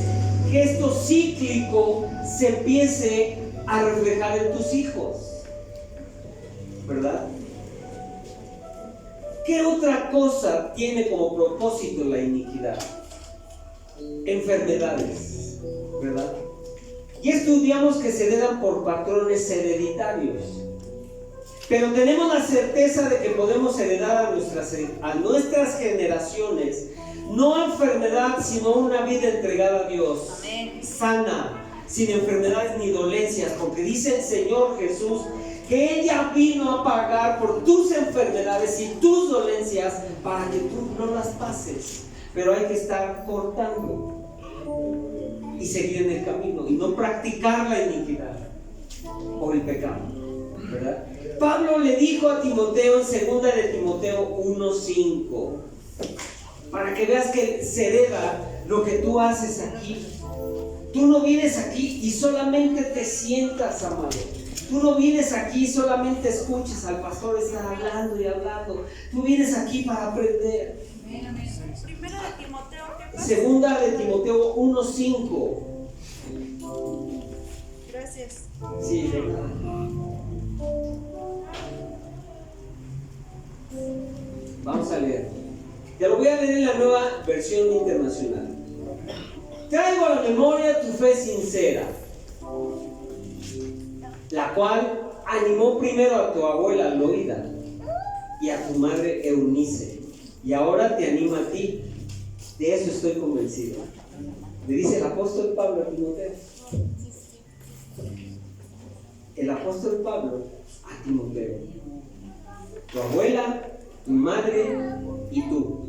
que esto cíclico se empiece a reflejar en tus hijos, ¿verdad? ¿Qué otra cosa tiene como propósito la iniquidad? Enfermedades, ¿verdad? Y estudiamos que se heredan por patrones hereditarios, pero tenemos la certeza de que podemos heredar a nuestras generaciones no enfermedad, sino una vida entregada a Dios. Amén. Sana, sin enfermedades ni dolencias, porque dice el Señor Jesús que ella vino a pagar por tus enfermedades y tus dolencias para que tú no las pases. Pero hay que estar cortando y seguir en el camino y no practicar la iniquidad o el pecado, ¿verdad? Pablo le dijo a Timoteo en 2 de Timoteo 1:5, para que veas que se hereda lo que tú haces aquí. Tú no vienes aquí y solamente te sientas, amado. Tú no vienes aquí y solamente escuches al pastor estar hablando y hablando. Tú vienes aquí para aprender. Primera de Timoteo, ¿qué pasa? Segunda de Timoteo 1:5. Gracias. Sí, de nada. Vamos a leer. Te lo voy a leer en la Nueva Versión Internacional. Traigo a la memoria tu fe sincera, la cual animó primero a tu abuela Loida y a tu madre Eunice, y ahora te anima a ti. De eso estoy convencido. Le dice el apóstol Pablo a Timoteo. El apóstol Pablo a Timoteo. Tu abuela, tu madre y tú.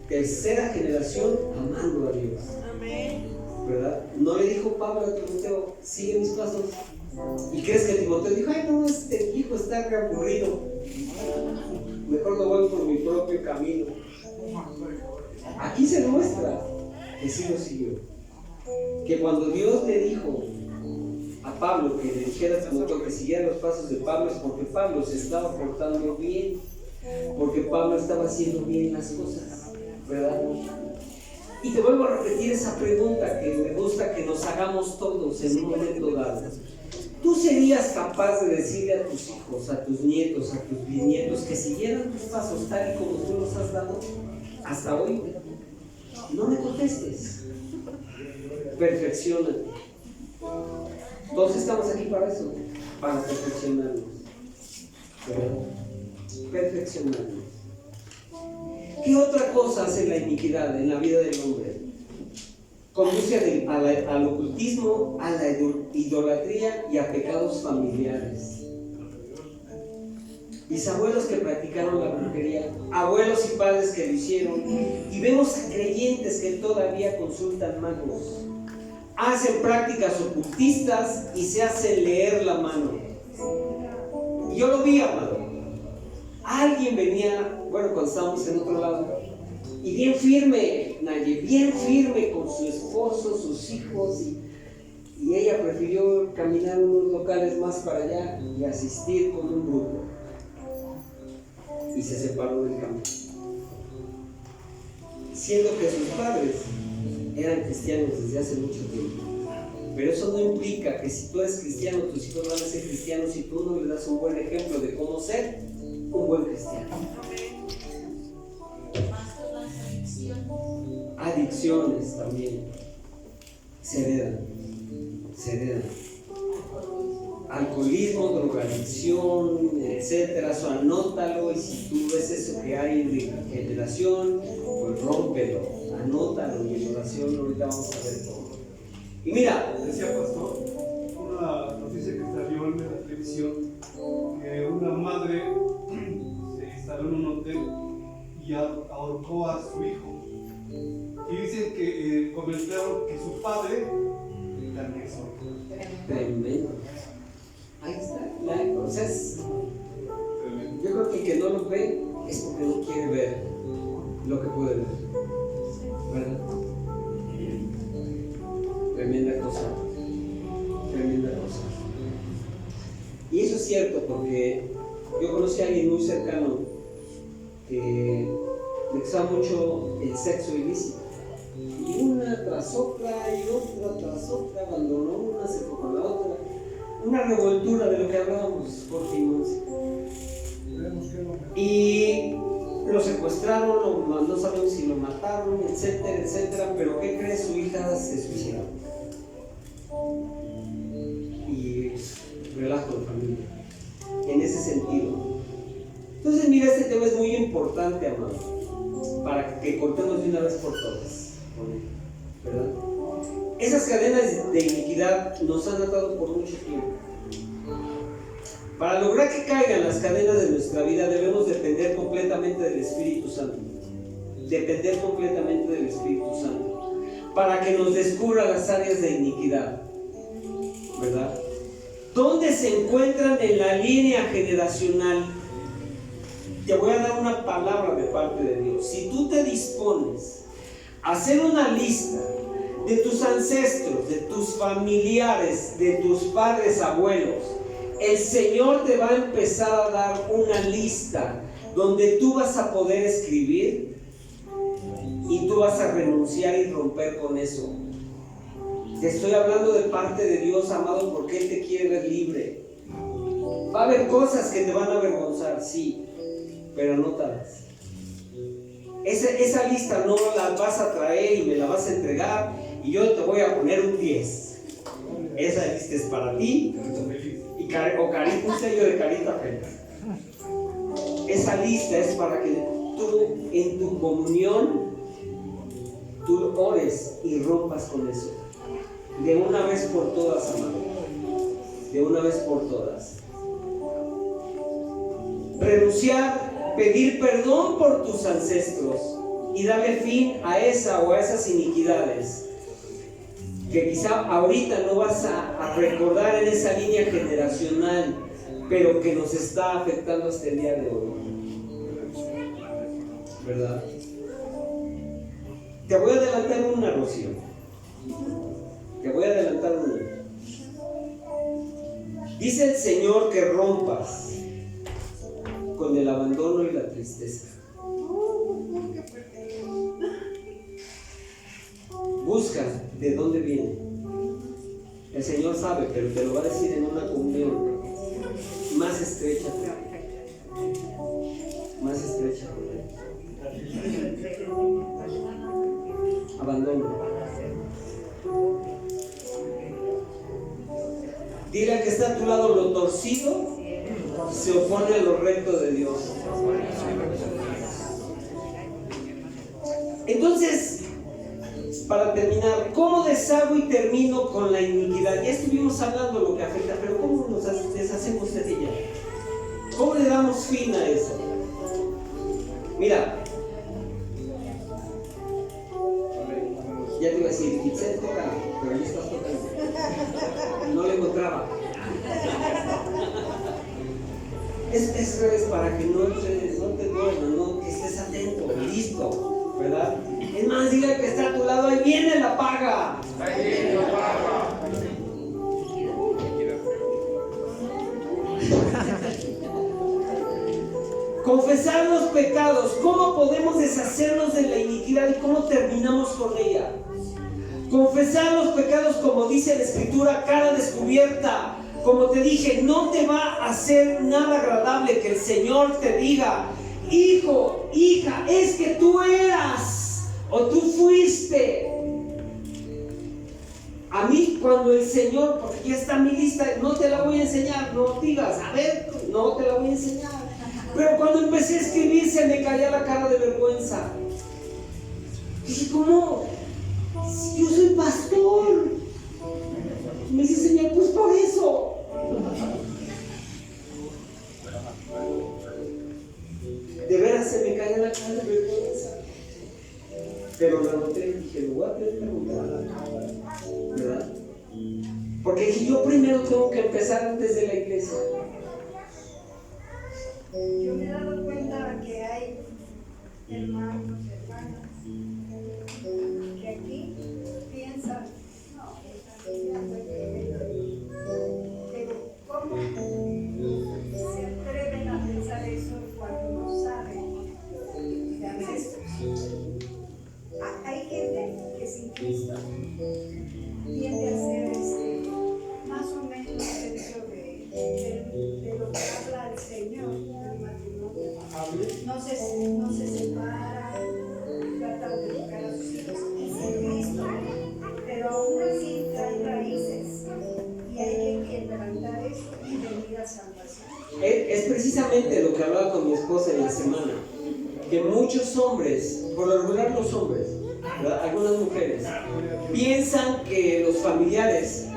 Tercera generación amando a Dios. Amén. ¿Verdad? No le dijo Pablo a Timoteo, sigue mis pasos. ¿Y crees que Timoteo dijo, ay no, este hijo está reaburrido, mejor lo voy por mi propio camino? Aquí se muestra que sí lo siguió. Que cuando Dios le dijo a Pablo que le dijera a Timoteo que siguiera los pasos de Pablo, es porque Pablo se estaba portando bien, porque Pablo estaba haciendo bien las cosas, ¿verdad? Y te vuelvo a repetir esa pregunta que me gusta que nos hagamos todos en un momento dado. ¿Tú serías capaz de decirle a tus hijos, a tus nietos, a tus bisnietos que siguieran tus pasos tal y como tú los has dado? Hasta hoy. No me contestes. Perfecciónate. Todos estamos aquí para eso, para perfeccionarnos. Perfeccionarnos. ¿Qué otra cosa hace la iniquidad en la vida del hombre? Conduce al ocultismo, a la idolatría y a pecados familiares. Bisabuelos que practicaron la brujería, abuelos y padres que lo hicieron, y vemos a creyentes que todavía consultan magos, hacen prácticas ocultistas y se hacen leer la mano. Y yo lo vi, amado. Alguien venía, bueno, cuando estábamos en otro lado, y bien firme, Naye, bien firme con su esposo, sus hijos, y ella prefirió caminar unos locales más para allá y asistir con un grupo. Y se separó del campo, siendo que sus padres eran cristianos desde hace mucho tiempo. Pero eso no implica que si tú eres cristiano, tus hijos van a ser cristianos si tú no les das un buen ejemplo de cómo ser un buen cristiano. Adicciones también se heredan. Alcoholismo, drogadicción, etcétera. Eso anótalo, y si tú ves eso que hay de generación, pues rómpelo, anótalo, y en oración ahorita vamos a ver todo. Y mira, decía pastor, una noticia que salió en la televisión, que una madre se instaló en un hotel y ahorcó a su hijo. Y dicen que comentaron que su padre también es ahorcado. Tremendo. Ahí está, o sea, yo creo que el que no lo ve es porque no quiere ver lo que puede ver, ¿verdad? Tremenda cosa. Y eso es cierto, porque yo conocí a alguien muy cercano que le gustaba mucho el sexo ilícito, y una tras otra y otra tras otra, abandonó una, se fue con la otra. Una revoltura de lo que hablábamos, Jorge y Monse. Y lo secuestraron, no sabemos si lo mataron, etcétera, etcétera. Pero ¿qué crees? Su hija se suicidó. Y relajo de familia, en ese sentido. Entonces, mira, este tema es muy importante, amado, para que cortemos de una vez por todas, ¿verdad? Esas cadenas de iniquidad nos han atado por mucho tiempo. Para lograr que caigan las cadenas de nuestra vida, debemos depender completamente del Espíritu Santo. Depender completamente del Espíritu Santo, para que nos descubra las áreas de iniquidad, ¿verdad? ¿Dónde se encuentran en la línea generacional? Te voy a dar una palabra de parte de Dios. Si tú te dispones a hacer una lista de tus ancestros, de tus familiares, de tus padres, abuelos, el Señor te va a empezar a dar una lista donde tú vas a poder escribir y tú vas a renunciar y romper con eso. Te estoy hablando de parte de Dios, amado, porque Él te quiere ver libre. Va a haber cosas que te van a avergonzar, sí, pero anótalas. Esa lista no la vas a traer y me la vas a entregar y yo te voy a poner un 10. Esa lista es para ti, o un sello de carita feliz. Esa lista es para que tú en tu comunión tú ores y rompas con eso. De una vez por todas, amado. De una vez por todas. Renunciar, pedir perdón por tus ancestros y darle fin a esa o a esas iniquidades que quizá ahorita no vas a recordar en esa línea generacional, pero que nos está afectando hasta el día de hoy, ¿verdad? Te voy a adelantar una, Rocío. Te voy a adelantar una. Dice el Señor que rompas con el abandono y la tristeza. Busca de dónde viene. El Señor sabe, pero te lo va a decir en una comunión más estrecha. Más estrecha con Él. abandono. Dile al que está a tu lado: lo torcido se opone a lo recto de Dios. Entonces, para terminar, ¿cómo deshago y termino con la iniquidad? Ya estuvimos hablando de lo que afecta, pero ¿cómo nos deshacemos de ella? ¿Cómo le damos fin a eso? Mira, ya te iba a decir, Itzel, toca, pero ya estás tocando. No le encontraba. Es para que no te duermas, no, que estés atento, listo, ¿verdad? Es más, dile que está a tu lado: ahí viene la paga. Ahí viene la paga. Confesar los pecados. ¿Cómo podemos deshacernos de la iniquidad y cómo terminamos con ella? Confesar los pecados, como dice la Escritura, cara descubierta. Como te dije, no te va a hacer nada agradable que el Señor te diga: hijo, hija, es que tú eras o tú fuiste. A mí, cuando el Señor, porque ya está mi lista, no te la voy a enseñar, no digas, a ver, no te la voy a enseñar. Pero cuando empecé a escribir, se me caía la cara de vergüenza. Dije: ¿cómo? Si yo soy pastor. Me dice: Señor, pues por eso. De veras se me caía la cara de vergüenza. Pero lo anoté y dije: lo voy a tener que preguntar, ¿verdad? Porque dije: yo primero tengo que empezar antes de la iglesia. Yo me he dado cuenta que hay hermanos, hermanas, que aquí piensan: no, pero ¿cómo se atreven a pensar eso cuando no saben de ancestros? Hay gente que sin Cristo tiende a ser más o menos dentro de lo que habla el Señor del matrimonio. No se separa, trata de educar a sus hijos en Cristo, pero aún así trae raíces y hay que levantar eso y venir a salvación. Es precisamente lo que hablaba con mi esposa en la semana, que muchos hombres, por lo regular los hombres, ¿verdad?, algunas mujeres, piensan que los familiares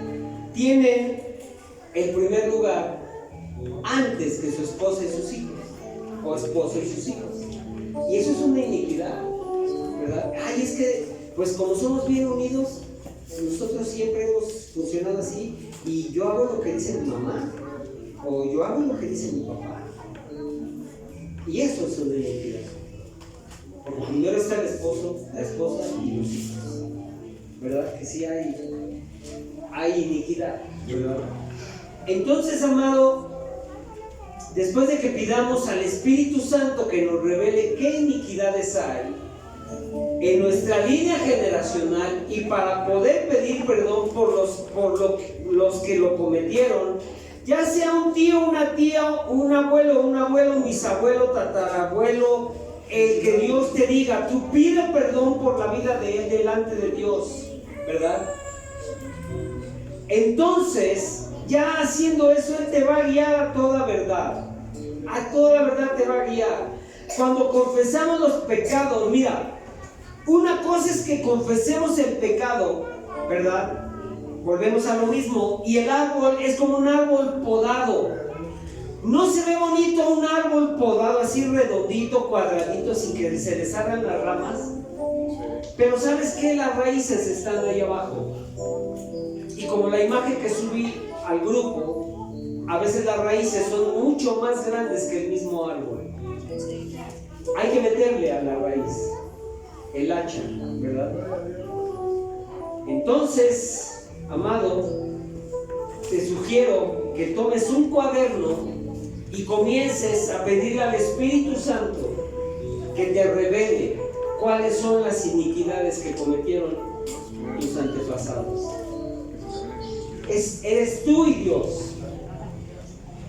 tienen el primer lugar antes que su esposa y sus hijos, o esposo y sus hijos. Y eso es una iniquidad, ¿verdad? Ay, es que, pues como somos bien unidos, nosotros siempre hemos funcionado así, y yo hago lo que dice mi mamá, o yo hago lo que dice mi papá. Y eso es una iniquidad. Porque primero está el esposo, la esposa y los hijos, ¿verdad? Que sí hay iniquidad, ¿verdad? Entonces, amado, después de que pidamos al Espíritu Santo que nos revele qué iniquidades hay en nuestra línea generacional, y para poder pedir perdón por los que lo cometieron, ya sea un tío, una tía, un abuelo, un bisabuelo, tatarabuelo, el que Dios te diga, tú pide perdón por la vida de él delante de Dios, ¿verdad? Entonces, ya haciendo eso, Él te va a guiar a toda verdad. A toda verdad te va a guiar. Cuando confesamos los pecados, mira, una cosa es que confesemos el pecado, ¿verdad? Volvemos a lo mismo. Y el árbol es como un árbol podado. No se ve bonito un árbol podado así redondito, cuadradito, sin que se les salgan las ramas. Pero ¿sabes qué? Las raíces están ahí abajo. Y como la imagen que subí al grupo, a veces las raíces son mucho más grandes que el mismo árbol. Hay que meterle a la raíz el hacha, ¿verdad? Entonces, amado, te sugiero que tomes un cuaderno y comiences a pedirle al Espíritu Santo que te revele cuáles son las iniquidades que cometieron tus antepasados. Eres tú y Dios,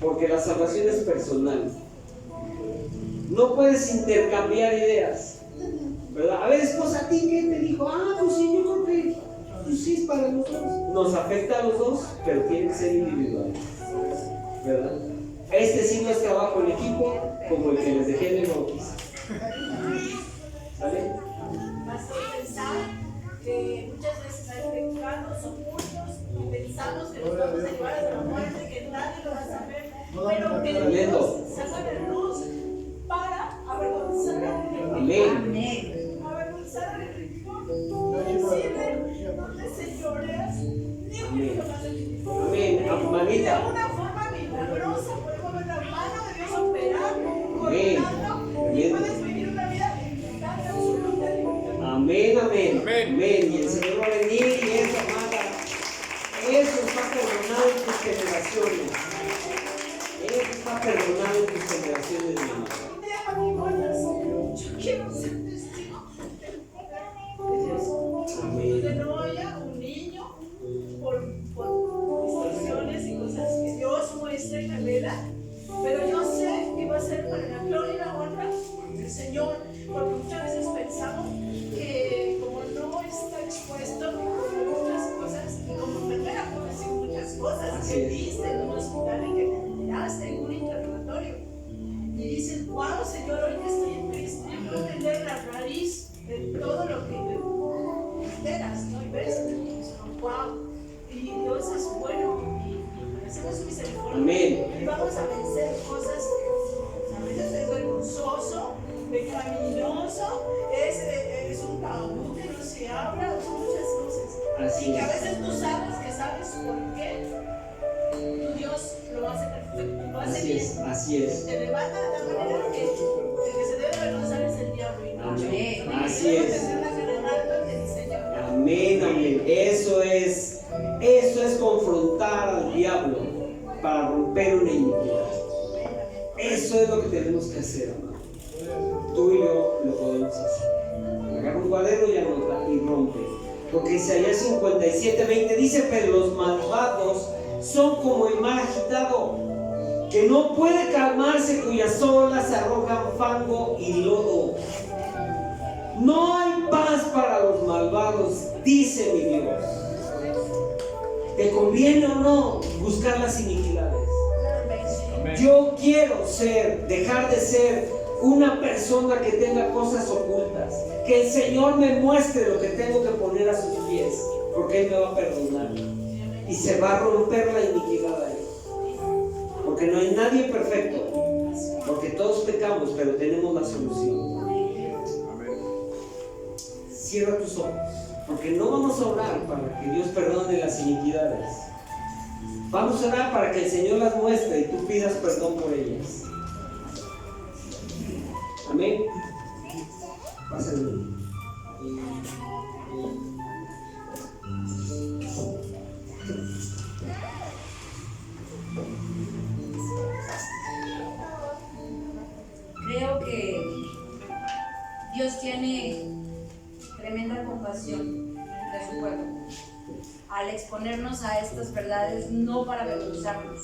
porque la salvación es personal. No puedes intercambiar ideas, ¿verdad? A ver, esposa, ¿a ti qué te dijo? Pues sí, yo creo que pues sí es para los dos. Nos afecta a los dos, pero tiene que ser individual, ¿verdad? Este sí no es trabajo en equipo, como el que les dejé en el bautizo. ¿Sale? Pastor, pensar que muchas veces hay pecados ocultos y pensamos que nos vamos a llevar a la muerte, que nadie lo va a saber, pero que Dios saca de luz para avergonzar al enemigo. Amén. Avergonzar al enemigo. Decirle, no te señoreas ni un minuto más de ti. Amén. De Manita. una forma milagrosa podemos ver la mano de Dios operar, Amén. cortando, y puedes vivir una vida en total absoluta libertad. Amén, amén. Amén. Y el Señor va a venir y eso, amada, eso está perdonado en tus generaciones. Eso está perdonado en tus generaciones, mi amor. Un día matrimonio, yo quiero ser testigo de Dios. Amén. Donde no haya un niño por distorsiones y cosas que Dios muestra y revela, pero yo sé que va a ser para la gloria y la honra del Señor, porque muchas veces pensamos que como no está expuesto a muchas cosas, y como enfermera puedo decir muchas cosas Así que es. viste en un hospital y que te enteraste en un interrogatorio, y dices, wow, Señor, hoy que estoy en Cristo, yo puedo entender la raíz de todo lo que te enteras, ¿no? Y ves, wow, y Dios es bueno y hacemos misericordia. Amén. Y vamos a vencer cosas que a veces es vergonzoso, pecaminoso, es un tabú que no se habla, son muchas cosas. Así Y que a es. veces tú sabes que sabes por qué tu Dios lo hace perfecto, lo hace Así bien. es, así es. Te levanta de tal manera que el que se debe avergonzar es el diablo y no yo. Amén. Y Así debemos es. tener la gran alma del Señor. Amén, amén. Eso es confrontar al diablo para romper una iniquidad. Eso es lo que tenemos que hacer, amado. Tú y yo lo podemos hacer. Agarra un cuaderno y anota y rompe. Porque Isaías 57:20 dice: pero los malvados son como el mar agitado, que no puede calmarse, cuyas olas arrojan fango y lodo. No hay paz para los malvados, dice mi Dios. ¿Te conviene o no buscar las iniquidades? Yo quiero dejar de ser una persona que tenga cosas ocultas. Que el Señor me muestre lo que tengo que poner a sus pies, porque Él me va a perdonar. Y se va a romper la iniquidad ahí. Porque no hay nadie perfecto. Porque todos pecamos, pero tenemos la solución. Cierra tus ojos, porque no vamos a orar para que Dios perdone las iniquidades. Vamos a orar para que el Señor las muestre y tú pidas perdón por ellas. Amén. Pásenme. Creo que Dios tiene tremenda compasión de su pueblo al exponernos a estas verdades, no para avergonzarnos,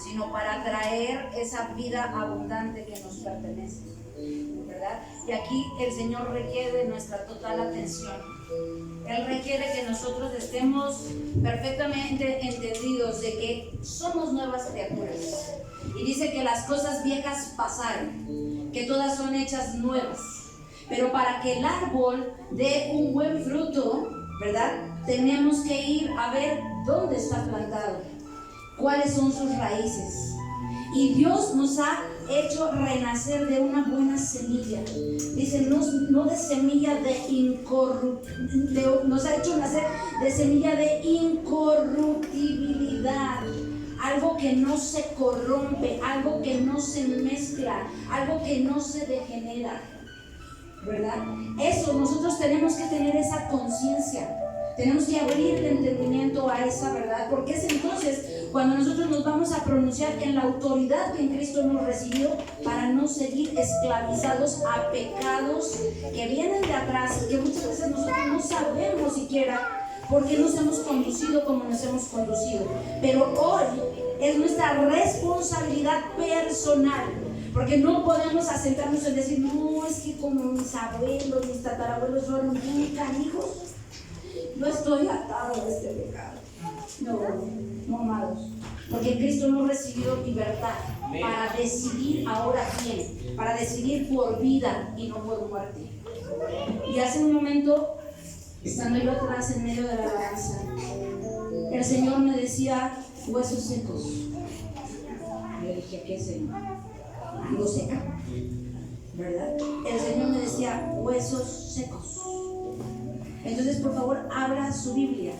sino para traer esa vida abundante que nos pertenece, ¿verdad? Y aquí el Señor requiere de nuestra total atención. Él requiere que nosotros estemos perfectamente entendidos de que somos nuevas criaturas. Y dice que las cosas viejas pasaron, que todas son hechas nuevas. Pero para que el árbol dé un buen fruto, ¿verdad? Tenemos que ir a ver dónde está plantado, cuáles son sus raíces. Y Dios nos ha hecho renacer de una buena semilla. Dice, no de semilla de incorruptibilidad, nos ha hecho nacer de semilla de incorruptibilidad. Algo que no se corrompe, algo que no se mezcla, algo que no se degenera, ¿verdad? Eso, nosotros tenemos que tener esa conciencia. Tenemos que abrir el entendimiento a esa verdad, porque es entonces cuando nosotros nos vamos a pronunciar en la autoridad que en Cristo hemos recibido para no seguir esclavizados a pecados que vienen de atrás y que muchas veces nosotros no sabemos siquiera por qué nos hemos conducido como nos hemos conducido. Pero hoy es nuestra responsabilidad personal Porque no podemos asentarnos en decir, no, es que como mis abuelos, mis tatarabuelos fueron bien canijos, no estoy atado a este pecado. No, amados. Porque en Cristo hemos recibido libertad para decidir ahora bien, para decidir por vida y no por muerte. Y hace un momento, estando yo atrás en medio de la alabanza, el Señor me decía, huesos secos. Yo dije, ¿qué Señor? Algo seca, ¿verdad? El Señor me decía, huesos secos. Entonces, por favor, abra su Biblia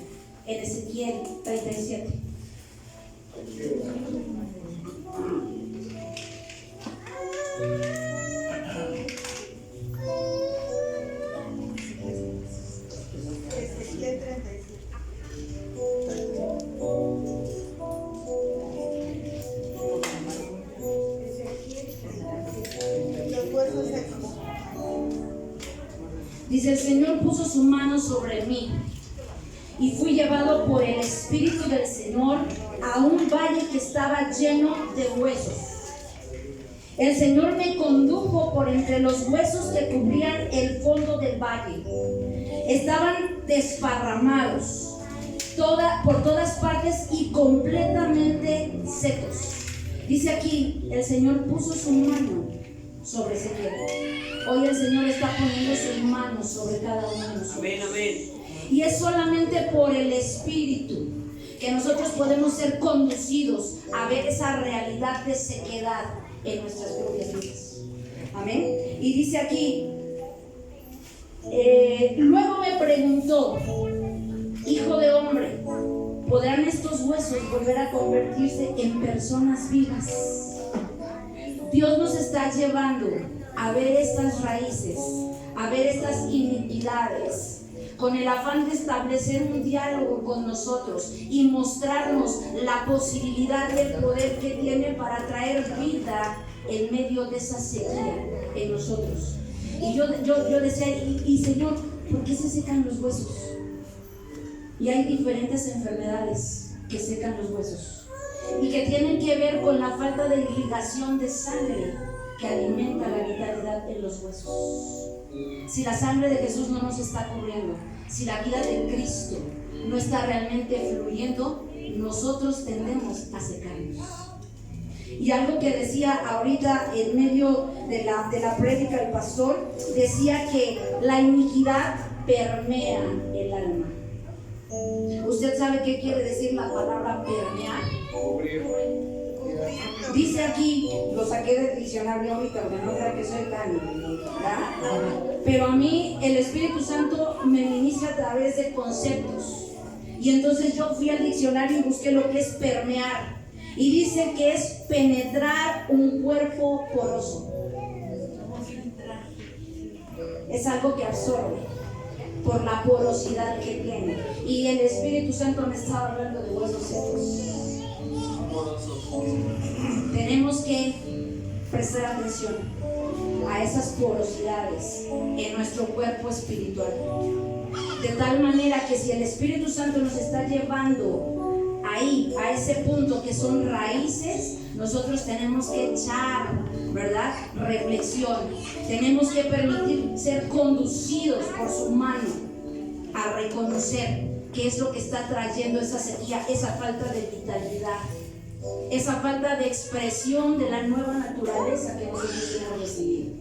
en Ezequiel 37. Ezequiel 37. Los huesos secos. Dice, el Señor puso su mano sobre mí y fui llevado por el Espíritu del Señor a un valle que estaba lleno de huesos. El Señor me condujo por entre los huesos que cubrían el fondo del valle. Estaban desparramados por todas partes y completamente secos. Dice aquí, el Señor puso su mano sobre Ezequiel. Hoy el Señor está poniendo su mano sobre cada uno de nosotros. Amén, amén. Y es solamente por el Espíritu que nosotros podemos ser conducidos a ver esa realidad de sequedad en nuestras propias vidas. Amén. Y dice aquí, luego me preguntó, hijo de hombre, ¿podrán estos huesos volver a convertirse en personas vivas? Dios nos está llevando a ver estas raíces, a ver estas iniquidades, con el afán de establecer un diálogo con nosotros y mostrarnos la posibilidad y el poder que tiene para traer vida en medio de esa sequía en nosotros. Y yo decía, y Señor, ¿por qué se secan los huesos? Y hay diferentes enfermedades que secan los huesos y que tienen que ver con la falta de irrigación de sangre que alimenta la vitalidad en los huesos. Si la sangre de Jesús no nos está cubriendo, si la vida de Cristo no está realmente fluyendo, nosotros tendemos a secarnos. Y algo que decía ahorita en medio de la prédica el pastor, decía que la iniquidad permea el alma. ¿Usted sabe qué quiere decir la palabra permear? Dice aquí, lo saqué del diccionario ahorita, porque no creo que soy tan, ¿verdad? Pero a mí el Espíritu Santo me ministra a través de conceptos. Y entonces yo fui al diccionario y busqué lo que es permear. Y dice que es penetrar un cuerpo poroso. Es algo que absorbe por la porosidad que tiene. Y el Espíritu Santo me estaba hablando de huesos secos. Tenemos que prestar atención a esas porosidades en nuestro cuerpo espiritual, de tal manera que si el Espíritu Santo nos está llevando ahí, a ese punto que son raíces, nosotros tenemos que echar, ¿verdad?, reflexión. Tenemos que permitir ser conducidos por su mano a reconocer qué es lo que está trayendo esa sequía, esa falta de vitalidad, esa falta de expresión de la nueva naturaleza que nosotros hemos recibido.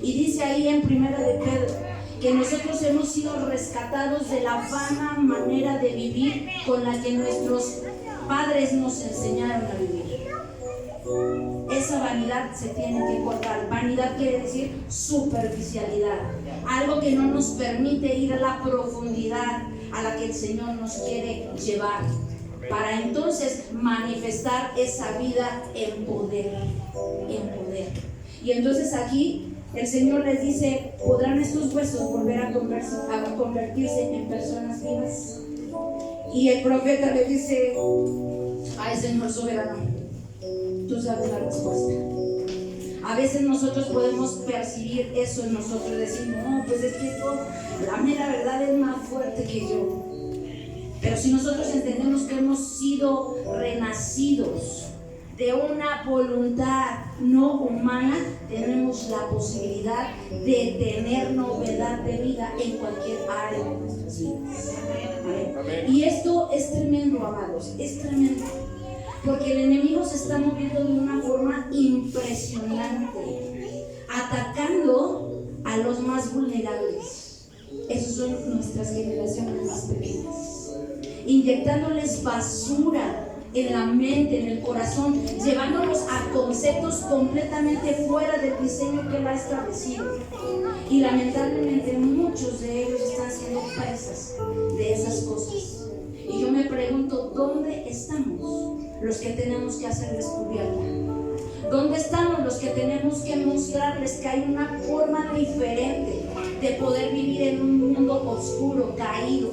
Y dice ahí en Primera de Pedro que nosotros hemos sido rescatados de la vana manera de vivir con la que nuestros padres nos enseñaron a vivir. Esa vanidad se tiene que cortar. Vanidad quiere decir superficialidad, algo que no nos permite ir a la profundidad a la que el Señor nos quiere llevar, para entonces manifestar esa vida en poder, en poder. Y entonces aquí el Señor les dice, ¿podrán estos huesos volver a convertirse en personas vivas? Y el profeta le dice, ay Señor soberano, tú sabes la respuesta. A veces nosotros podemos percibir eso en nosotros, decir, no, pues es que esto, la mera verdad es más fuerte que yo. Pero si nosotros entendemos que hemos sido renacidos, de una voluntad no humana, tenemos la posibilidad de tener novedad de vida en cualquier área de nuestras vidas. Amén. Y esto es tremendo, amados, es tremendo. Porque el enemigo se está moviendo de una forma impresionante, atacando a los más vulnerables. Esas son nuestras generaciones más pequeñas, inyectándoles basura en la mente, en el corazón, llevándolos a conceptos completamente fuera del diseño que Él ha establecido. Y lamentablemente muchos de ellos están siendo presas de esas cosas. Y yo me pregunto, ¿dónde estamos los que tenemos que hacer descubierta? ¿Dónde estamos los que tenemos que mostrarles que hay una forma diferente de poder vivir en un mundo oscuro, caído,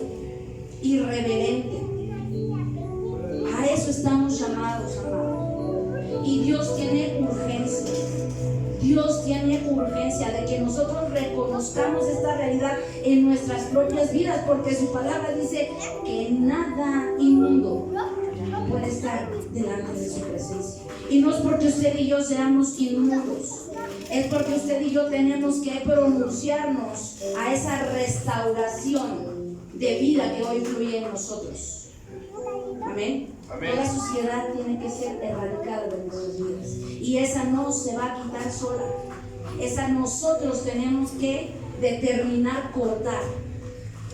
irreverente? A eso estamos llamados, amados. Y Dios tiene urgencia. Dios tiene urgencia de que nosotros reconozcamos esta realidad en nuestras propias vidas, porque su palabra dice que nada inmundo puede estar delante de su presencia. Y no es porque usted y yo seamos inmundos, es porque usted y yo tenemos que pronunciarnos a esa restauración de vida que hoy fluye en nosotros. Amén. Toda suciedad tiene que ser erradicada de nuestras vidas, y esa no se va a quitar sola. Esa nosotros tenemos que determinar cortar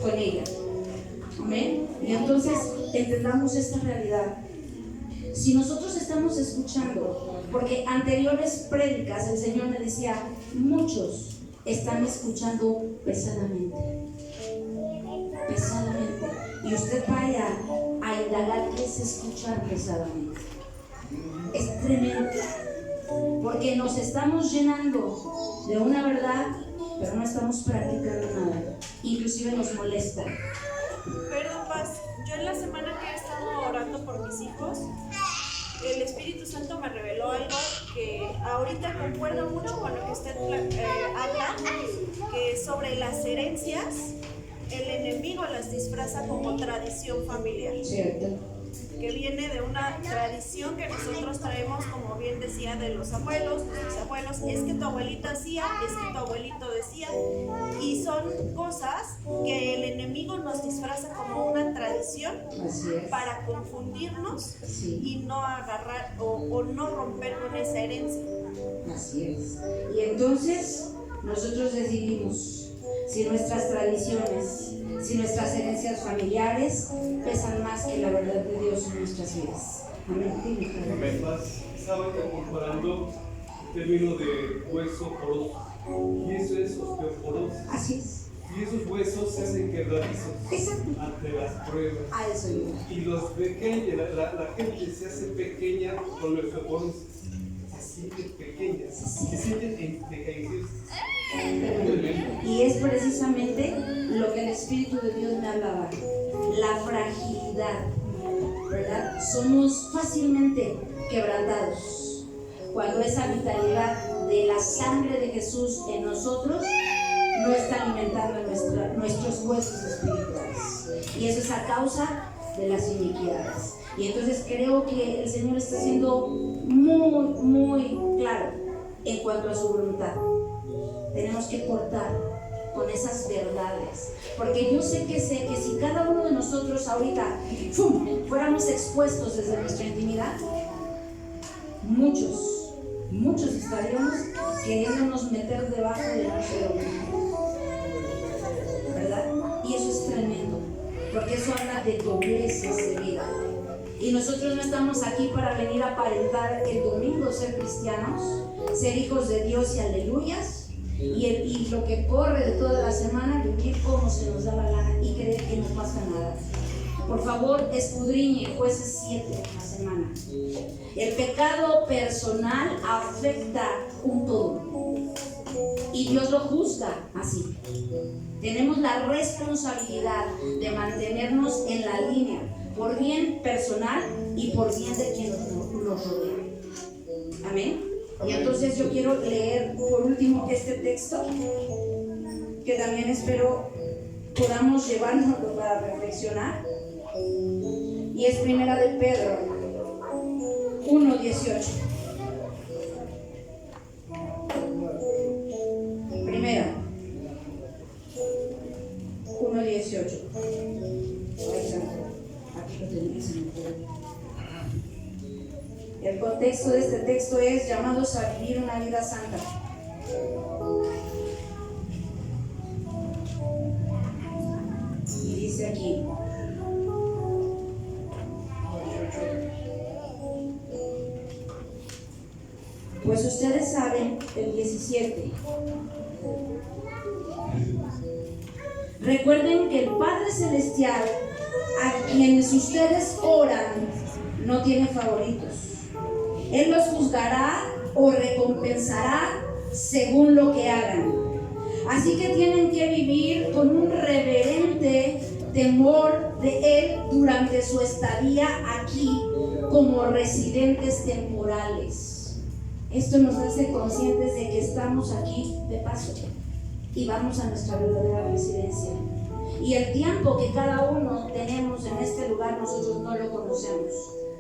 con ella. Amén. Y entonces entendamos esta realidad. Si nosotros estamos escuchando, porque anteriores prédicas el Señor me decía, muchos están escuchando pesadamente, y usted vaya a indagar qué es escuchar pesadamente. Es tremendo, porque nos estamos llenando de una verdad, pero no estamos practicando nada, inclusive nos molesta. Perdón, Paz, yo en la semana que he estado orando por mis hijos, el Espíritu Santo me reveló algo que ahorita concuerda mucho con lo que usted habla, que sobre las herencias, el enemigo las disfraza como tradición familiar. Cierto. Que viene de una tradición que nosotros traemos, como bien decía, de los abuelos, de los abuelos. Es que tu abuelita hacía, es que tu abuelito decía. Y son cosas que el enemigo nos disfraza como una tradición para confundirnos y no agarrar o no romper con esa herencia. Así es. Y entonces nosotros decidimos si nuestras tradiciones, si nuestras herencias familiares pesan más que la verdad de Dios en nuestras vidas. Amén. Estaba comparando el término de hueso poroso, y eso es osteoporosis. Así es. Y esos huesos se hacen quebradizos ante las pruebas. A eso iba. Y los pequeños, la gente se hace pequeña con la osteoporosis. Se sienten pequeñas, se sienten decaídas. Y es precisamente lo que el Espíritu de Dios me hablaba, la fragilidad, ¿verdad? Somos fácilmente quebrantados cuando esa vitalidad de la sangre de Jesús en nosotros no está alimentando nuestros huesos espirituales, y eso es a causa de las iniquidades. Y entonces creo que el Señor está siendo muy claro en cuanto a su voluntad. Tenemos que cortar con esas verdades, porque yo sé que si cada uno de nosotros ahorita fuéramos expuestos desde nuestra intimidad, muchos estaríamos queriéndonos meter debajo de nuestro dominio, ¿verdad? Y eso es tremendo, porque eso habla de dobleces de vida. Y nosotros no estamos aquí para venir a aparentar el domingo ser cristianos, ser hijos de Dios y aleluyas, y lo que corre de toda la semana, vivir como se nos da la gana y creer que no pasa nada. Por favor, escudriñe Jueces 7 la semana. El pecado personal afecta un todo, y Dios lo juzga así. Tenemos la responsabilidad de mantenernos en la línea, por bien personal y por bien de quien nos rodea. Amén. Y entonces yo quiero leer por último este texto, que también espero podamos llevárnoslo para reflexionar, y es Primera de Pedro 1:18. Primera, 1:18. Ahí está. Aquí lo tenemos en el poder. El contexto de este texto es llamados a vivir una vida santa. Y dice aquí, pues ustedes saben, el 17, recuerden que el Padre Celestial, a quienes ustedes oran, no tiene favoritos. Él los juzgará o recompensará según lo que hagan. Así que tienen que vivir con un reverente temor de Él durante su estadía aquí como residentes temporales. Esto nos hace conscientes de que estamos aquí de paso y vamos a nuestra verdadera residencia. Y el tiempo que cada uno tenemos en este lugar nosotros no lo conocemos.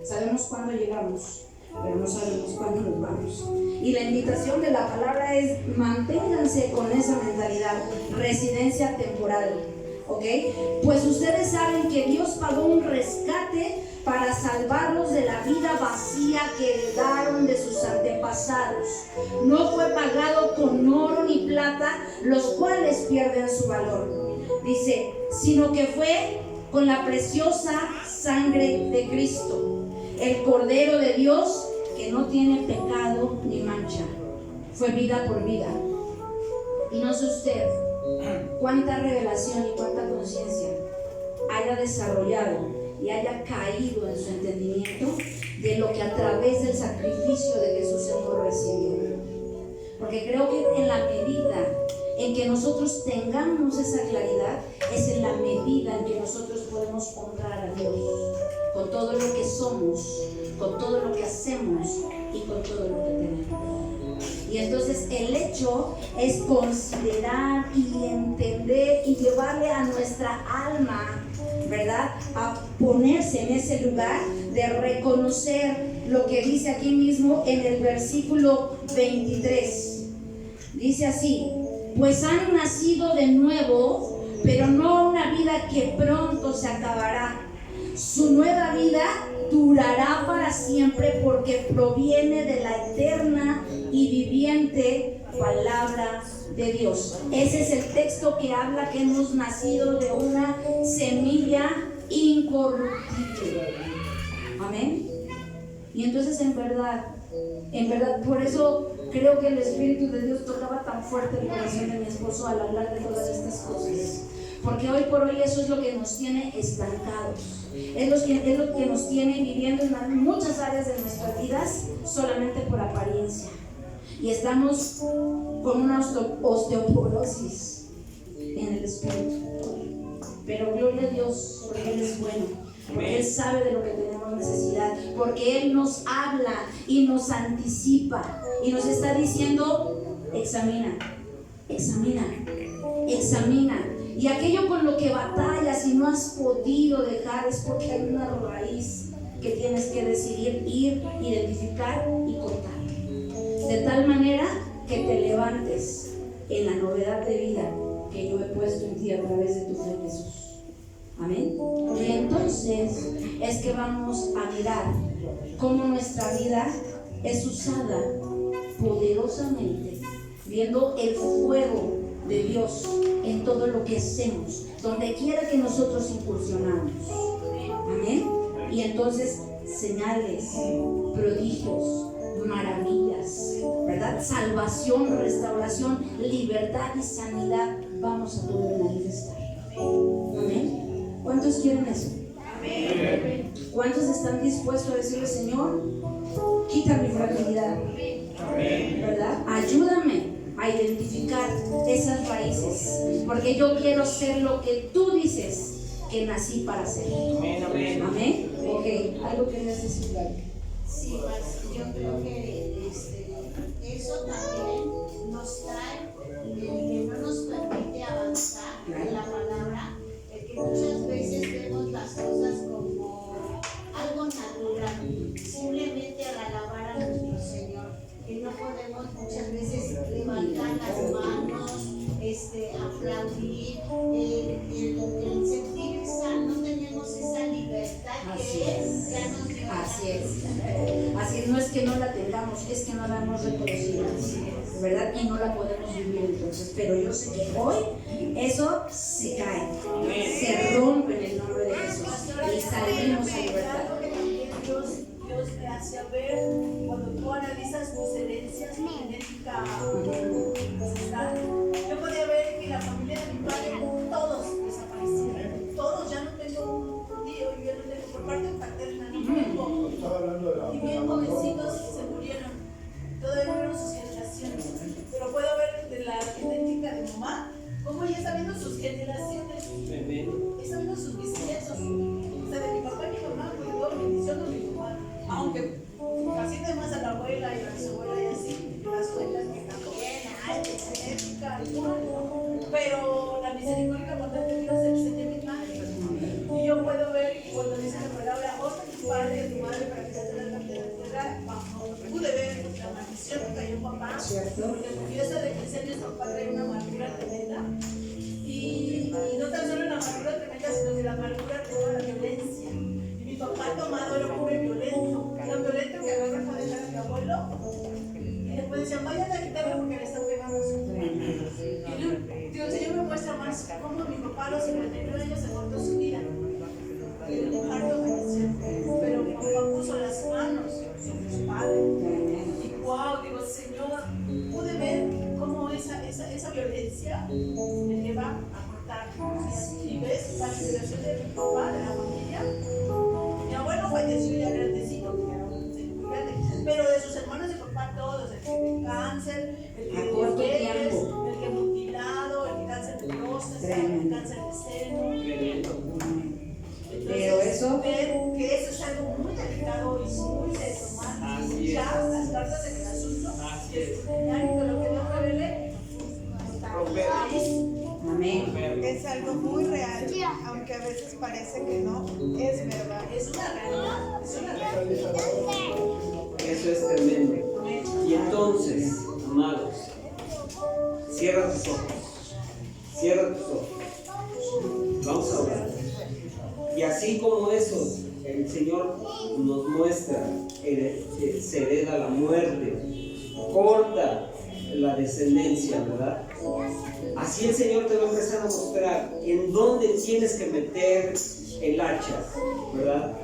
Sabemos cuándo llegamos, pero no sabemos cuándo nos vamos. Y la invitación de la palabra es: manténganse con esa mentalidad, residencia temporal, ¿ok? Pues ustedes saben que Dios pagó un rescate para salvarlos de la vida vacía que heredaron de sus antepasados. No fue pagado con oro ni plata, los cuales pierden su valor. Dice, sino que fue con la preciosa sangre de Cristo, el Cordero de Dios, que no tiene pecado ni mancha. Fue vida por vida. Y no sé usted cuánta revelación y cuánta conciencia haya desarrollado y haya caído en su entendimiento de lo que a través del sacrificio de Jesús hemos recibido. Porque creo que en la medida en que nosotros tengamos esa claridad, es en la medida en que nosotros podemos honrar a Dios con todo lo que somos, con todo lo que hacemos y con todo lo que tenemos. Y entonces el hecho es considerar y entender y llevarle a nuestra alma, ¿verdad?, a ponerse en ese lugar de reconocer lo que dice aquí mismo en el versículo 23. Dice así: pues han nacido de nuevo, pero no una vida que pronto se acabará. Su nueva vida durará para siempre porque proviene de la eterna y viviente palabra de Dios. Ese es el texto que habla que hemos nacido de una semilla incorruptible. Amén. Y entonces en verdad, por eso creo que el Espíritu de Dios tocaba tan fuerte el corazón de mi esposo al hablar de todas estas cosas. Porque hoy por hoy eso es lo que nos tiene estancados. Es lo que nos tiene viviendo en muchas áreas de nuestras vidas solamente por apariencia. Y estamos con una osteoporosis en el espíritu. Pero gloria a Dios, porque Él es bueno, porque Él sabe de lo que tenemos necesidad, porque Él nos habla y nos anticipa y nos está diciendo: examina, examina, examina. Y aquello con lo que batallas y no has podido dejar es porque hay una raíz que tienes que decidir ir, identificar y cortar. De tal manera que te levantes en la novedad de vida que yo he puesto en ti a través de tu fe en Jesús. Amén. Y entonces es que vamos a mirar cómo nuestra vida es usada poderosamente, viendo el fuego de Dios en todo lo que hacemos, donde quiera que nosotros incursionamos. Amén. Y entonces señales, prodigios, maravillas, ¿verdad?, salvación, restauración, libertad y sanidad vamos a poder manifestar. Amén. ¿Cuántos quieren eso? Amén. ¿Cuántos están dispuestos a decirle: Señor, quita mi fragilidad, ¿verdad? Ayúdame a identificar esas raíces, porque yo quiero ser lo que tú dices que nací para ser. Amén. Amén. Ok, algo que necesitas. Sí, yo creo que eso también nos trae el que no nos permite avanzar en la palabra, el que muchas veces vemos las cosas como algo natural, simplemente a la podemos muchas veces levantar las manos, aplaudir, el sentir no tenemos esa libertad Así que es. ya nos dio. Así es, no es que no la tengamos, es que no la hemos reconocido, ¿verdad? Y no la podemos vivir entonces, pero yo sé que hoy eso se cae, se rompe en el nombre de Jesús y salimos a libertad. Dios me hace ver, cuando tú analizas tus herencias, tu genética ancestral, yo podía ver que la familia de mi padre, todos desaparecieron, todos, ya no tengo un tío, yo no tengo por parte paterna, no tengo, y bien jovencitos se murieron, todavía vieron sus generaciones, pero puedo ver de la genética de mamá, cómo ella está viendo sus generaciones, está viendo sus bisnietos, o sea, de mi papá y mi mamá, pues yo bendición a mi mamá, aunque casi más a la abuela y a la bisabuela y así, las cuentas que están bien, genética, pero la misericordia abundante de Dios se enseña a mi madre. Y yo puedo ver cuando dice la palabra, honra a tu padre y a tu madre para que se te la parte de la tierra, pude ver la maldición que cayó en papá, porque en mi fiesta de 15 años papá trae una amargura tremenda. Y no tan solo la amargura tremenda, sino que la amargura toda la violencia. Y mi papá tomado era puro y violento. Tan violento que agarra para dejar a mi abuelo. Y después decían, vayan a quitarle porque le están pegando a su padre. Y Dios, el Señor me muestra más cómo mi papá a los 59 años se cortó su vida. El parto falleció. Pero mi papá puso las manos sobre su padre. Y wow, digo, Señor, pude ver cómo esa violencia me lleva a cortar. Y ves la generación de mi papá, de la familia. Mi abuelo falleció ya grandecito, que era muy grande, pero de sus hermanos de papá todos, el que de cáncer, el que de diabetes, el que mutilado, el que cáncer de próstata, el cáncer de seno. Pero eso, ver que eso es algo muy delicado y muy de tomar ya las cartas en el asunto y escudriñar y que lo que Dios revele amén. Es algo muy real, aunque a veces parece que no, es verdad. es una realidad, es una realidad. Eso es tremendo. Y entonces, amados, cierra tus ojos. Cierra tus ojos. Vamos a orar. Y así como eso, el Señor nos muestra que se hereda la muerte, corta la descendencia, ¿verdad? Así el Señor te va a empezar a mostrar en dónde tienes que meter el hacha, ¿verdad?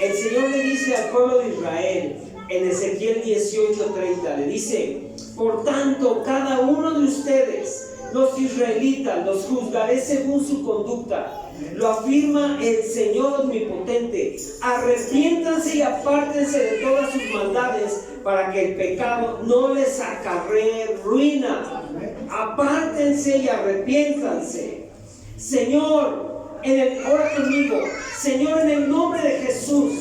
El Señor le dice al pueblo de Israel en Ezequiel 18:30, le dice: por tanto, cada uno de ustedes, los israelitas, los juzgaré según su conducta. Lo afirma el Señor omnipotente. Arrepiéntanse y apártense de todas sus maldades para que el pecado no les acarree ruina. Apártense y arrepiéntanse. Señor, ora conmigo. Señor, en el nombre de Jesús,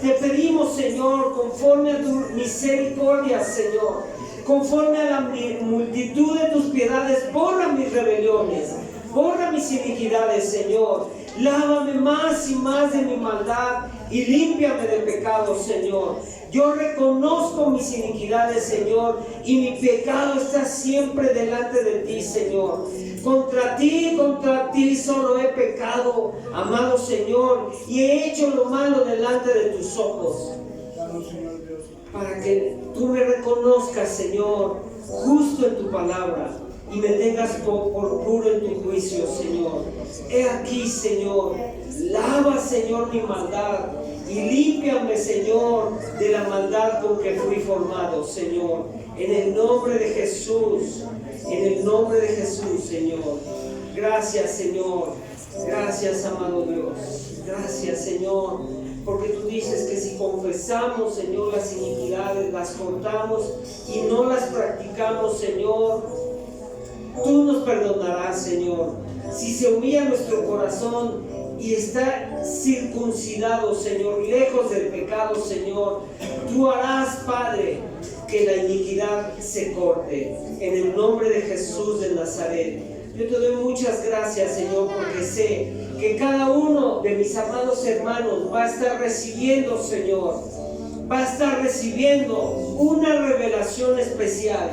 te pedimos, Señor, conforme a tu misericordia, Señor, conforme a la multitud de tus piedades, borra mis rebeliones. Borra mis iniquidades, Señor. Lávame más y más de mi maldad y límpiame de pecado, Señor. Yo reconozco mis iniquidades, Señor, y mi pecado está siempre delante de ti, Señor. Contra ti solo he pecado, amado Señor, y he hecho lo malo delante de tus ojos. Para que tú me reconozcas, Señor, justo en tu palabra, y me tengas por puro en tu juicio, Señor. He aquí, Señor, lava, Señor, mi maldad y límpiame, Señor, de la maldad con que fui formado, Señor. En el nombre de Jesús, en el nombre de Jesús, Señor. Gracias, Señor. Gracias, amado Dios. Gracias, Señor, porque tú dices que si confesamos, Señor, las iniquidades, las cortamos y no las practicamos, Señor, tú nos perdonarás, Señor. Si se humilla nuestro corazón y está circuncidado, Señor, lejos del pecado, Señor, tú harás, Padre, que la iniquidad se corte. En el nombre de Jesús de Nazaret. Yo te doy muchas gracias, Señor, porque sé que cada uno de mis amados hermanos va a estar recibiendo, Señor, va a estar recibiendo una revelación oración especial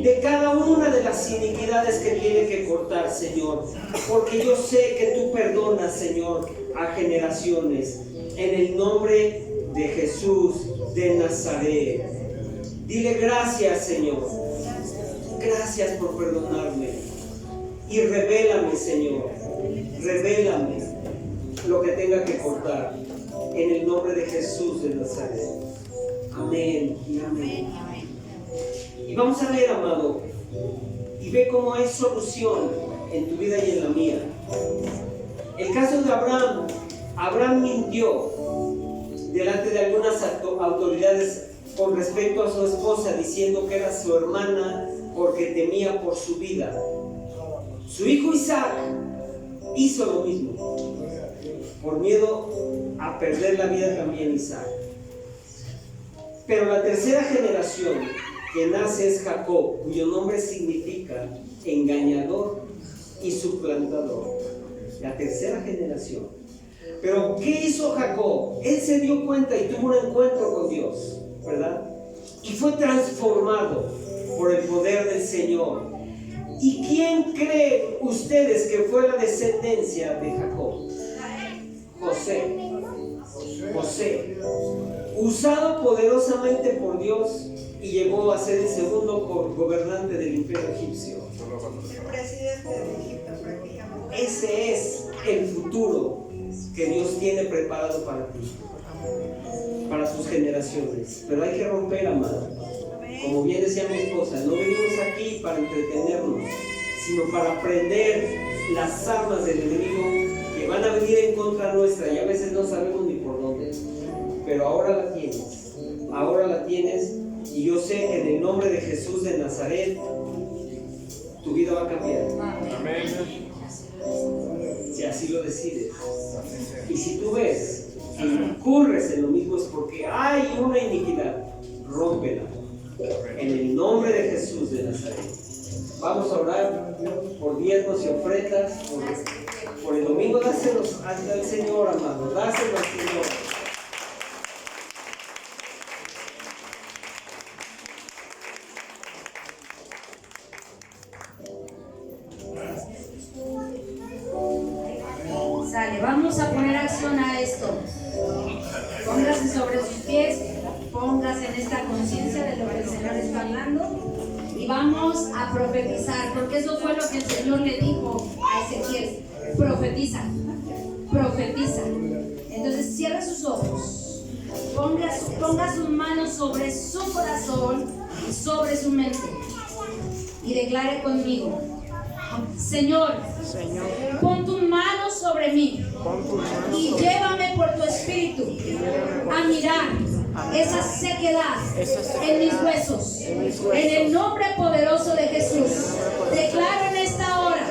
de cada una de las iniquidades que tiene que cortar, Señor, porque yo sé que tú perdonas, Señor, a generaciones, en el nombre de Jesús de Nazaret. Dile gracias, Señor, gracias por perdonarme, y revélame, Señor, revélame lo que tenga que cortar, en el nombre de Jesús de Nazaret. Amén y amén. Y vamos a ver, amado, y ve cómo hay solución en tu vida y en la mía. El caso de Abraham. Abraham mintió delante de algunas autoridades con respecto a su esposa, diciendo que era su hermana porque temía por su vida. Su hijo Isaac hizo lo mismo, por miedo a perder la vida también Isaac. Pero la tercera generación que nace es Jacob, cuyo nombre significa engañador y suplantador. La tercera generación. Pero ¿qué hizo Jacob? Él se dio cuenta y tuvo un encuentro con Dios, ¿verdad? Y fue transformado por el poder del Señor. ¿Y quién creen ustedes que fue la descendencia de Jacob? José, usado poderosamente por Dios y llegó a ser el segundo gobernante del imperio egipcio. El presidente de Egipto prácticamente. Ese es el futuro que Dios tiene preparado para ti, para sus generaciones. Pero hay que romper, amado. Como bien decía mi esposa, no venimos aquí para entretenernos, sino para aprender las armas del enemigo que van a venir en contra nuestra, y a veces no sabemos ni por dónde. Pero ahora la tienes, y yo sé que en el nombre de Jesús de Nazaret tu vida va a cambiar. Amén. Si así lo decides. Y si tú ves que incurres en lo mismo, es porque hay una iniquidad. Rómpela en el nombre de Jesús de Nazaret. Vamos a orar por diezmos y ofrendas, por el domingo. Dáselos al Señor, amado, dáselos al Señor. Sale, vamos a poner acción a esto. Póngase sobre sus pies, póngase en esta conciencia de lo que el Señor está hablando y vamos a profetizar, porque eso fue lo que el Señor le dijo a Ezequiel: profetiza, profetiza. Entonces cierra sus ojos, ponga sus manos sobre su corazón y sobre su mente y declare conmigo: Señor, pon tus manos sobre mí y llévame por tu espíritu a mirar esa sequedad en mis huesos. En el nombre poderoso de Jesús, declaro en esta hora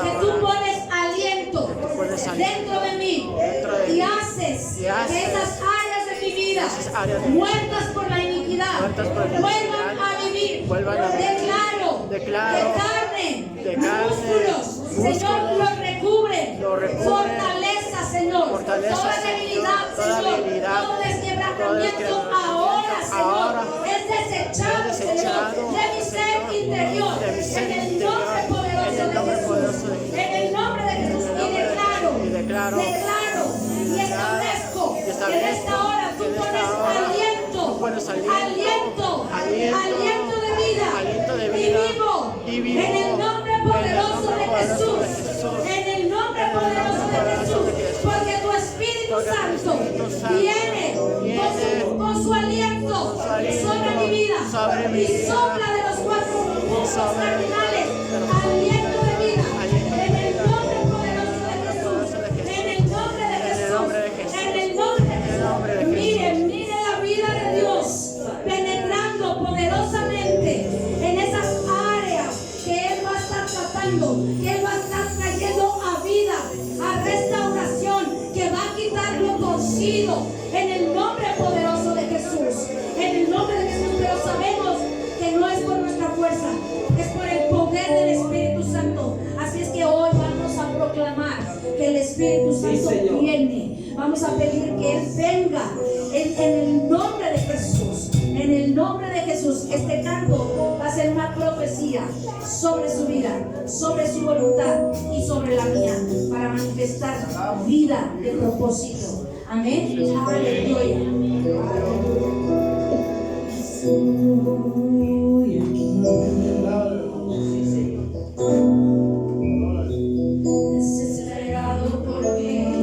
que tú pones aliento dentro de mí y haces que esas áreas de mi vida muertas por la iniquidad vuelvan a vivir. Declaro de músculos, Señor, los recubre. Fortaleza, Señor. Toda debilidad, Señor. Todo desquebrantamiento ahora, Señor, es desechado, Señor, de mi ser interior. En el nombre poderoso de Jesús. En el nombre de Jesús. Y declaro y establezco que en esta hora tú pones aliento de vida. Y vivo. En el nombre poderoso de Jesús. En el nombre poderoso de Jesús. Porque tu Espíritu Santo viene con su aliento sobre mi vida. Y sopla de los cuatro puntos cardinales aliento de vida. En el nombre poderoso de Jesús. En el nombre de Jesús. En el nombre de Jesús. Mire la vida de Dios penetrando poderosamente en esas áreas que Él va a estar tratando, que Él va a estar trayendo a vida, a restauración, que va a quitar lo torcido en el nombre poderoso de Jesús. En el nombre de Jesús. Pero sabemos que no es por nuestra fuerza, es por el poder del Espíritu Santo. Así es que hoy vamos a proclamar que el Espíritu Santo viene. Vamos a pedir que Él venga en el nombre de Jesús. En el nombre de Jesús. Jesús, este canto va a ser una profecía sobre su vida, sobre su voluntad y sobre la mía, para manifestar vida de propósito. Amén. Aleluya. Desesperado por ti.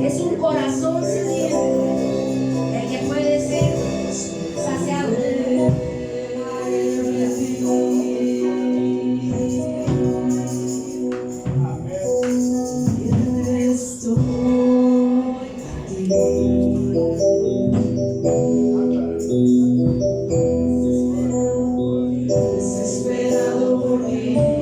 Es un corazón sediento el que puede ser saciado. Desesperado por ti.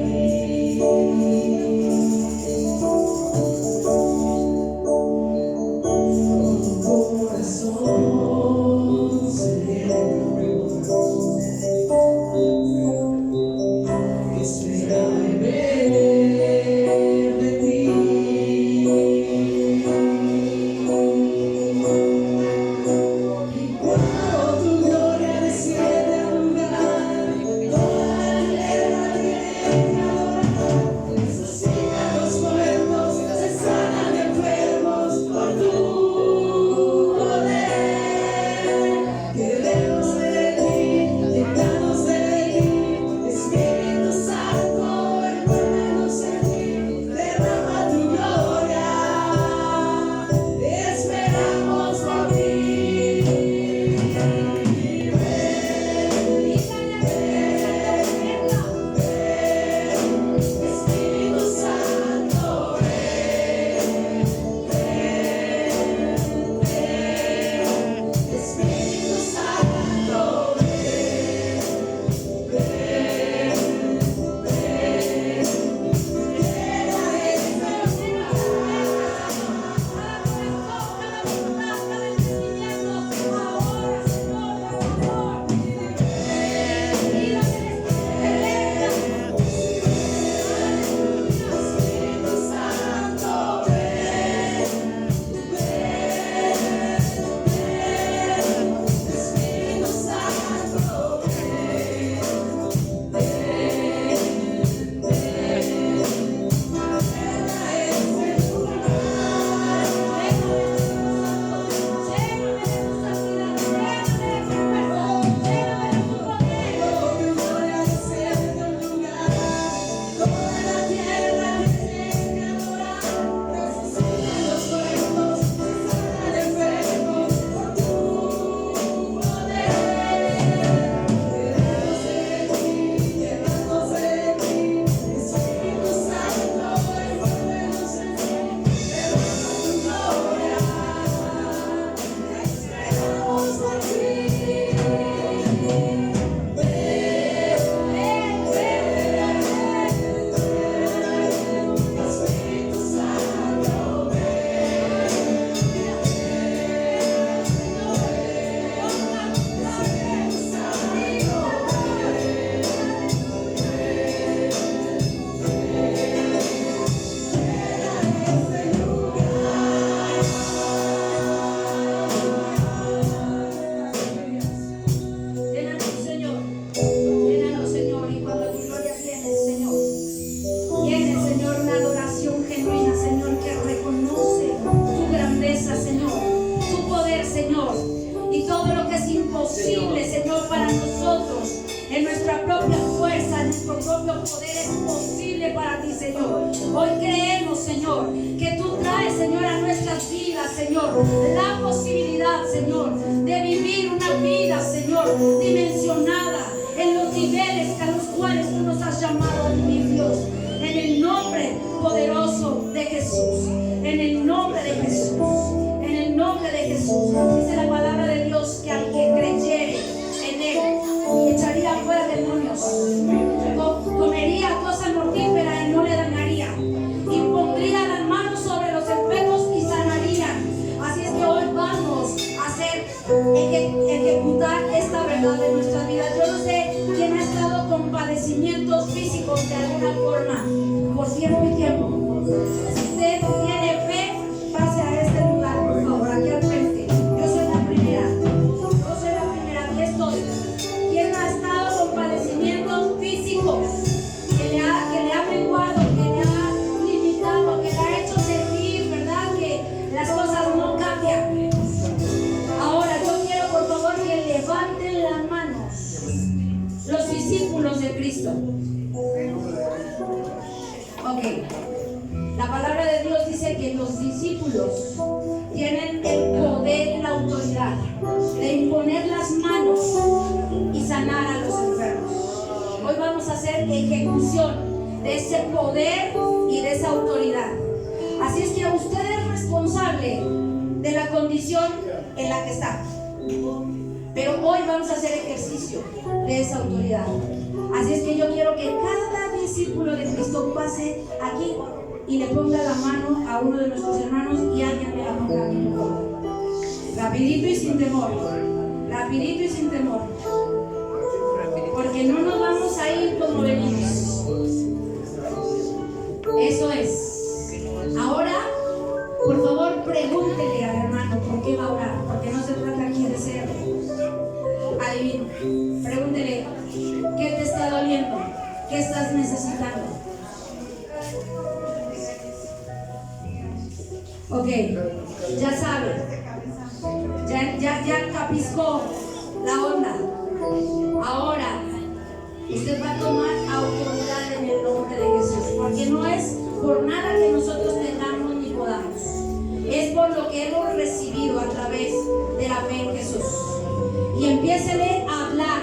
en nuestra propia fuerza, en nuestro propio poder es posible para ti, Señor. Hoy creemos, Señor, que tú traes, Señor, a nuestras vidas, Señor, la posibilidad, Señor, de vivir una vida, Señor, dimensionada en los niveles a los cuales tú nos has llamado a vivir, Dios. En el nombre poderoso de Jesús, en el nombre de Jesús, en el nombre de Jesús. Dice la palabra de Dios que al que creyere en él echaría fuera demonios, comería cosas mortíferas y no le dañaría, impondría las manos sobre los enfermos y sanarían. Así es que hoy vamos a ejecutar esta verdad en nuestras vidas. Yo no sé quién ha estado con padecimientos físicos de alguna forma por tiempo Si usted tiene fe, pase a este lugar, por favor, aquí al frente. Yo soy la primera. Aquí estoy. ¿Quién ha estado con padecimientos físicos? Que le ha menguado, que le ha limitado, que le ha hecho sentir, ¿verdad? Que las cosas no cambian. Ahora yo quiero, por favor, que levanten las manos los discípulos de Cristo. Ok. La palabra de Dios dice que los discípulos tienen el poder y la autoridad de imponer las manos y sanar a los enfermos. Hoy vamos a hacer ejecución de ese poder y de esa autoridad. Así es que usted es responsable de la condición en la que está. Pero hoy vamos a hacer ejercicio de esa autoridad. Así es que yo quiero que cada discípulo de Cristo pase aquí y le ponga la mano a uno de nuestros hermanos y alguien le haga un camino. Rapidito y sin temor. Rapidito y sin temor. Porque no nos vamos a ir como venimos. Eso es. Ahora, por favor, pregúntele al hermano por qué va a orar. Porque no se trata aquí de ser adivino. Pregúntele, ¿qué te está doliendo? ¿Qué estás necesitando? Ok, ya sabe, ya capiscó la onda. Ahora, usted va a tomar autoridad en el nombre de Jesús, porque no es por nada que nosotros tengamos ni podamos, es por lo que hemos recibido a través de la fe en Jesús. Y empiécele a hablar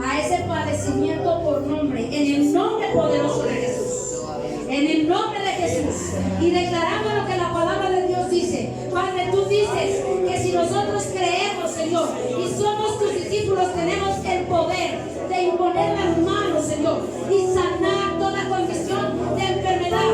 a ese padecimiento por nombre, en el nombre poderoso de Jesús, en el nombre de Jesús, y declaramos lo que la palabra de Dios dice. Padre, tú dices que si nosotros creemos, Señor, y somos tus discípulos, tenemos el poder de imponer las manos, Señor, y sanar toda condición de enfermedad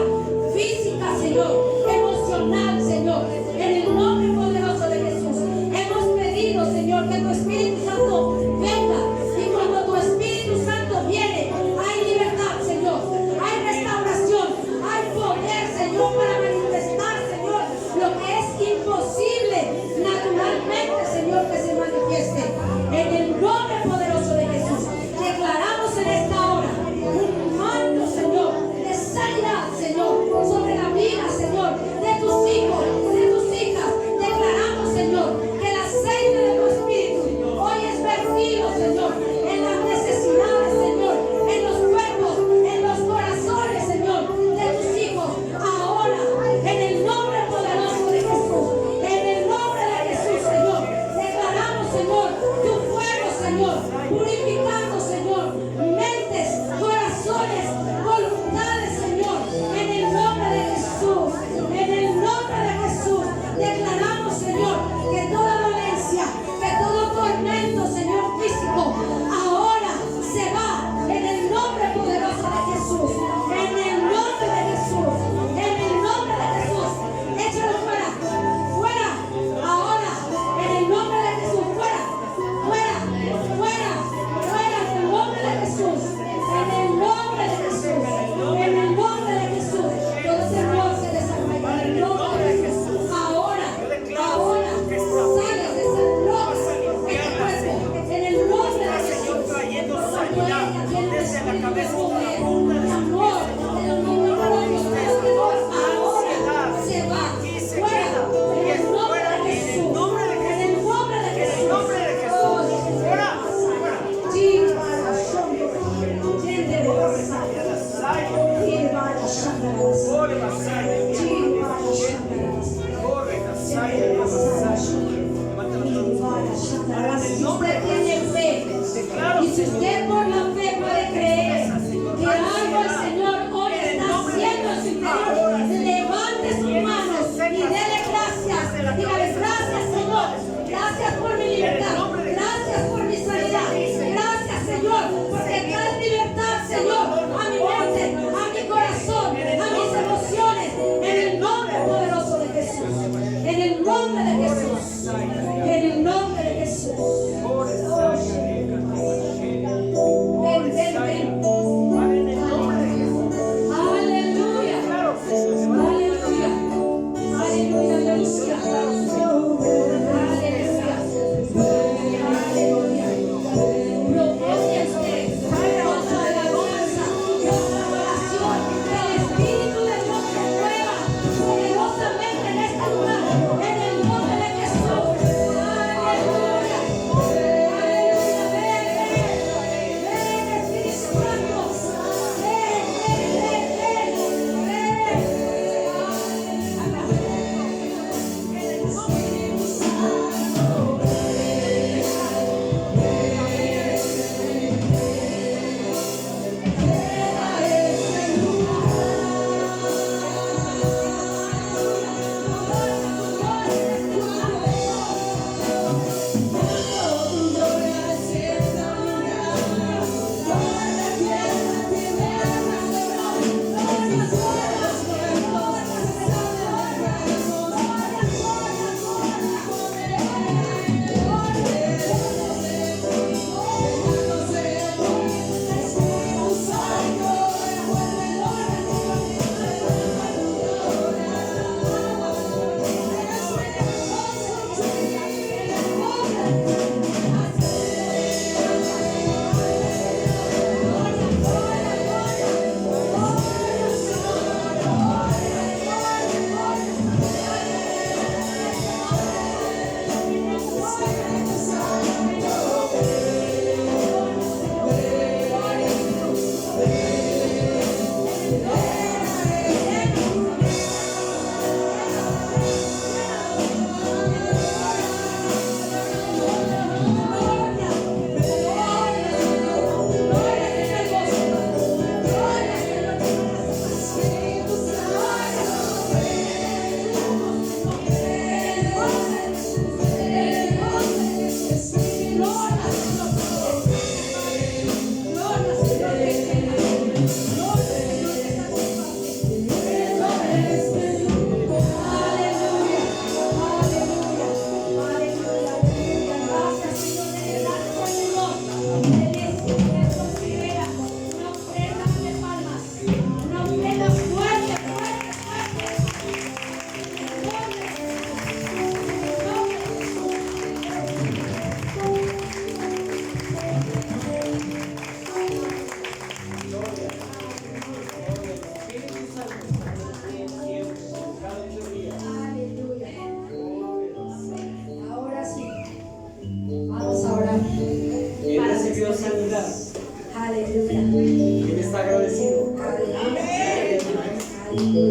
física, Señor, emocional, Señor, en el nombre poderoso de Jesús. Hemos pedido, Señor, que tu Espíritu Santo venga, y cuando tu Espíritu Santo viene, hay libertad, Señor, hay restauración, hay poder, Señor, para manifestar, Señor, lo que es imposible naturalmente, Señor, que se manifieste. En el nombre poderoso de Jesús, declaramos en esta hora un manto, Señor, de sanidad, Señor, sobre la vida, Señor, de tus hijos, de tus hijas. Declaramos, Señor, que el aceite de tu Espíritu hoy es vertido, Señor, en las necesidades, Señor, en los cuerpos, en los corazones, Señor, de tus hijos. Ahora, en el nombre poderoso de Jesús, en el nombre de Jesús, Señor, declaramos, Señor, tu fuego, Señor, purificando, Señor, mentes, corazones, voluntades, Señor, en el nombre de Jesús, en el nombre de Jesús. Declaramos, Señor, que toda dolencia, que todo tormento, Señor, físico, ahora se va en el nombre poderoso de Jesús, en el nombre de Jesús, en el nombre de Jesús. Échalo fuera, fuera, ahora, en el nombre de Jesús, fuera, fuera, fuera, fuera, en el nombre de Jesús, en el nombre de Jesús, en el nombre de Jesús. Todo temor se desarraiga en el nombre de Jesús. Ahora, sales de ese loco, en el nombre de Jesús. Desde la cabeza profunda de su amor, ahora se va, fuera, en el nombre de Jesús, en el nombre de Jesús, fuera, si usted tiene fe, y si usted por la fe puede creer que algo el Señor hoy está haciendo en su interior, levante sus manos y dele gracias. Dígale gracias, Señor. Gracias por mi libertad. Gracias por mi sanidad. Gracias, Señor, porque traes libertad, Señor, a mi mente, a mi corazón, a mis emociones.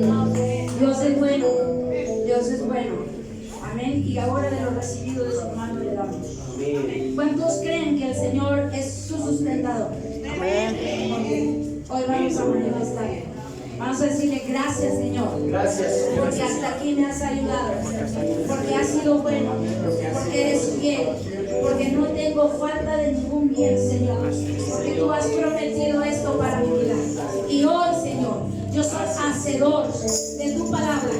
Dios es bueno. Dios es bueno. Amén. Y ahora de lo recibido de su mano le damos. Amén. ¿Cuántos creen que el Señor es su sustentador? Amén. Hoy vamos a manifestar. Vamos a decirle gracias, Señor. Gracias, Señor. Porque hasta aquí me has ayudado. Porque has sido bueno. Porque eres fiel. Porque no tengo falta de ningún bien, Señor. Porque tú has prometido esto para mi vida. Y hoy, Señor, yo soy hacedor de tu palabra.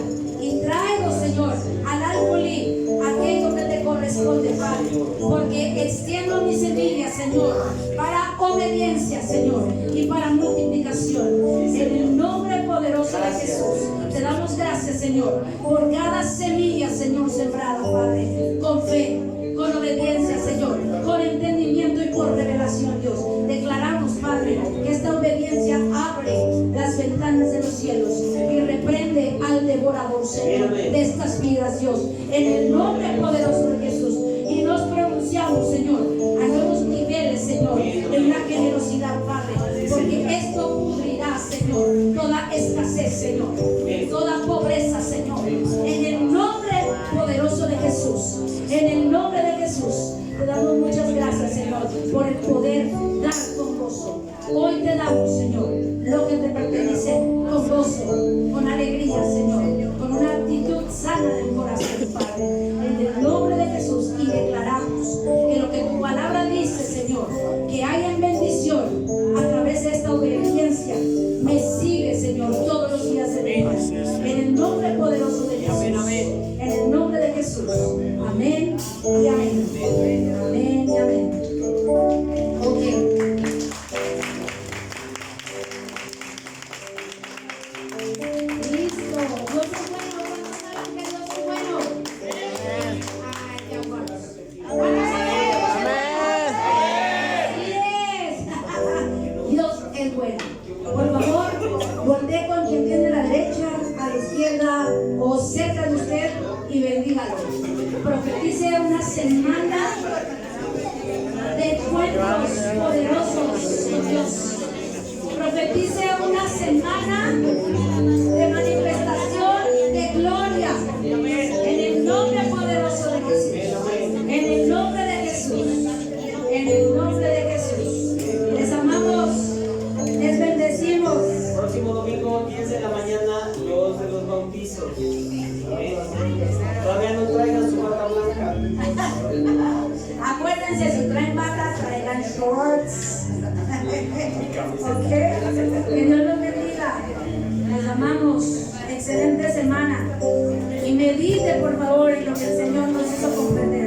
Y traigo, Señor, al alfolí aquello que te corresponde, Padre. Porque extiendo mi semilla, Señor, para obediencia, Señor, y para multiplicación. En el nombre poderoso de Jesús, te damos gracias, Señor, por cada semilla, Señor, sembrada, Padre, con fe, con obediencia, Señor, con entendimiento y por revelación, Dios. Declaramos, Padre, que esta obediencia abre las ventanas de los cielos y reprende al devorador, Señor, de estas vidas, Dios, en el nombre poderoso de Jesús. Y nos pronunciamos, Señor, a nuevos niveles, Señor, de una generosidad, Padre, porque esto cubrirá, Señor, toda escasez, Señor, toda pobreza, Señor, en el nombre poderoso de Jesús. En el nombre de Jesús, te damos muchas gracias, Señor, por el poder dar con gozo. Hoy te damos, Señor, lo que te pertenece con gozo, con alegría, Señor, con una actitud sana del corazón, Padre. En el nombre de Jesús, y declaramos que lo que tu palabra dice, Señor, que haya en bendición a través de esta obediencia, me sigue, Señor, todos los días de mi vida. En el nombre poderoso de Jesús. En el nombre de Jesús. Amén y amén. Amén y amén. Ok. Listo. Dios es bueno. ¿Cuántos saben que Dios es bueno? Ay, qué bueno. Así es. Dios es bueno. Por favor, voltee con quien tiene a la derecha, a la izquierda o cerca de usted y bendígalo. Profetice una semana de encuentros poderosos con Dios. Profetice una semana de manifestación de gloria en el nombre poderoso de Jesús. En el nombre de Jesús. En el nombre de Jesús. Les amamos. Les bendecimos. Próximo domingo, 10 de la mañana, los de los bautizos. Amén. Todavía no traigan su bata blanca. Acuérdense, si traen batas, traigan shorts. Ok. Que Dios los bendiga. Les amamos. Excelente semana. Y medite, por favor, en lo que el Señor nos hizo comprender.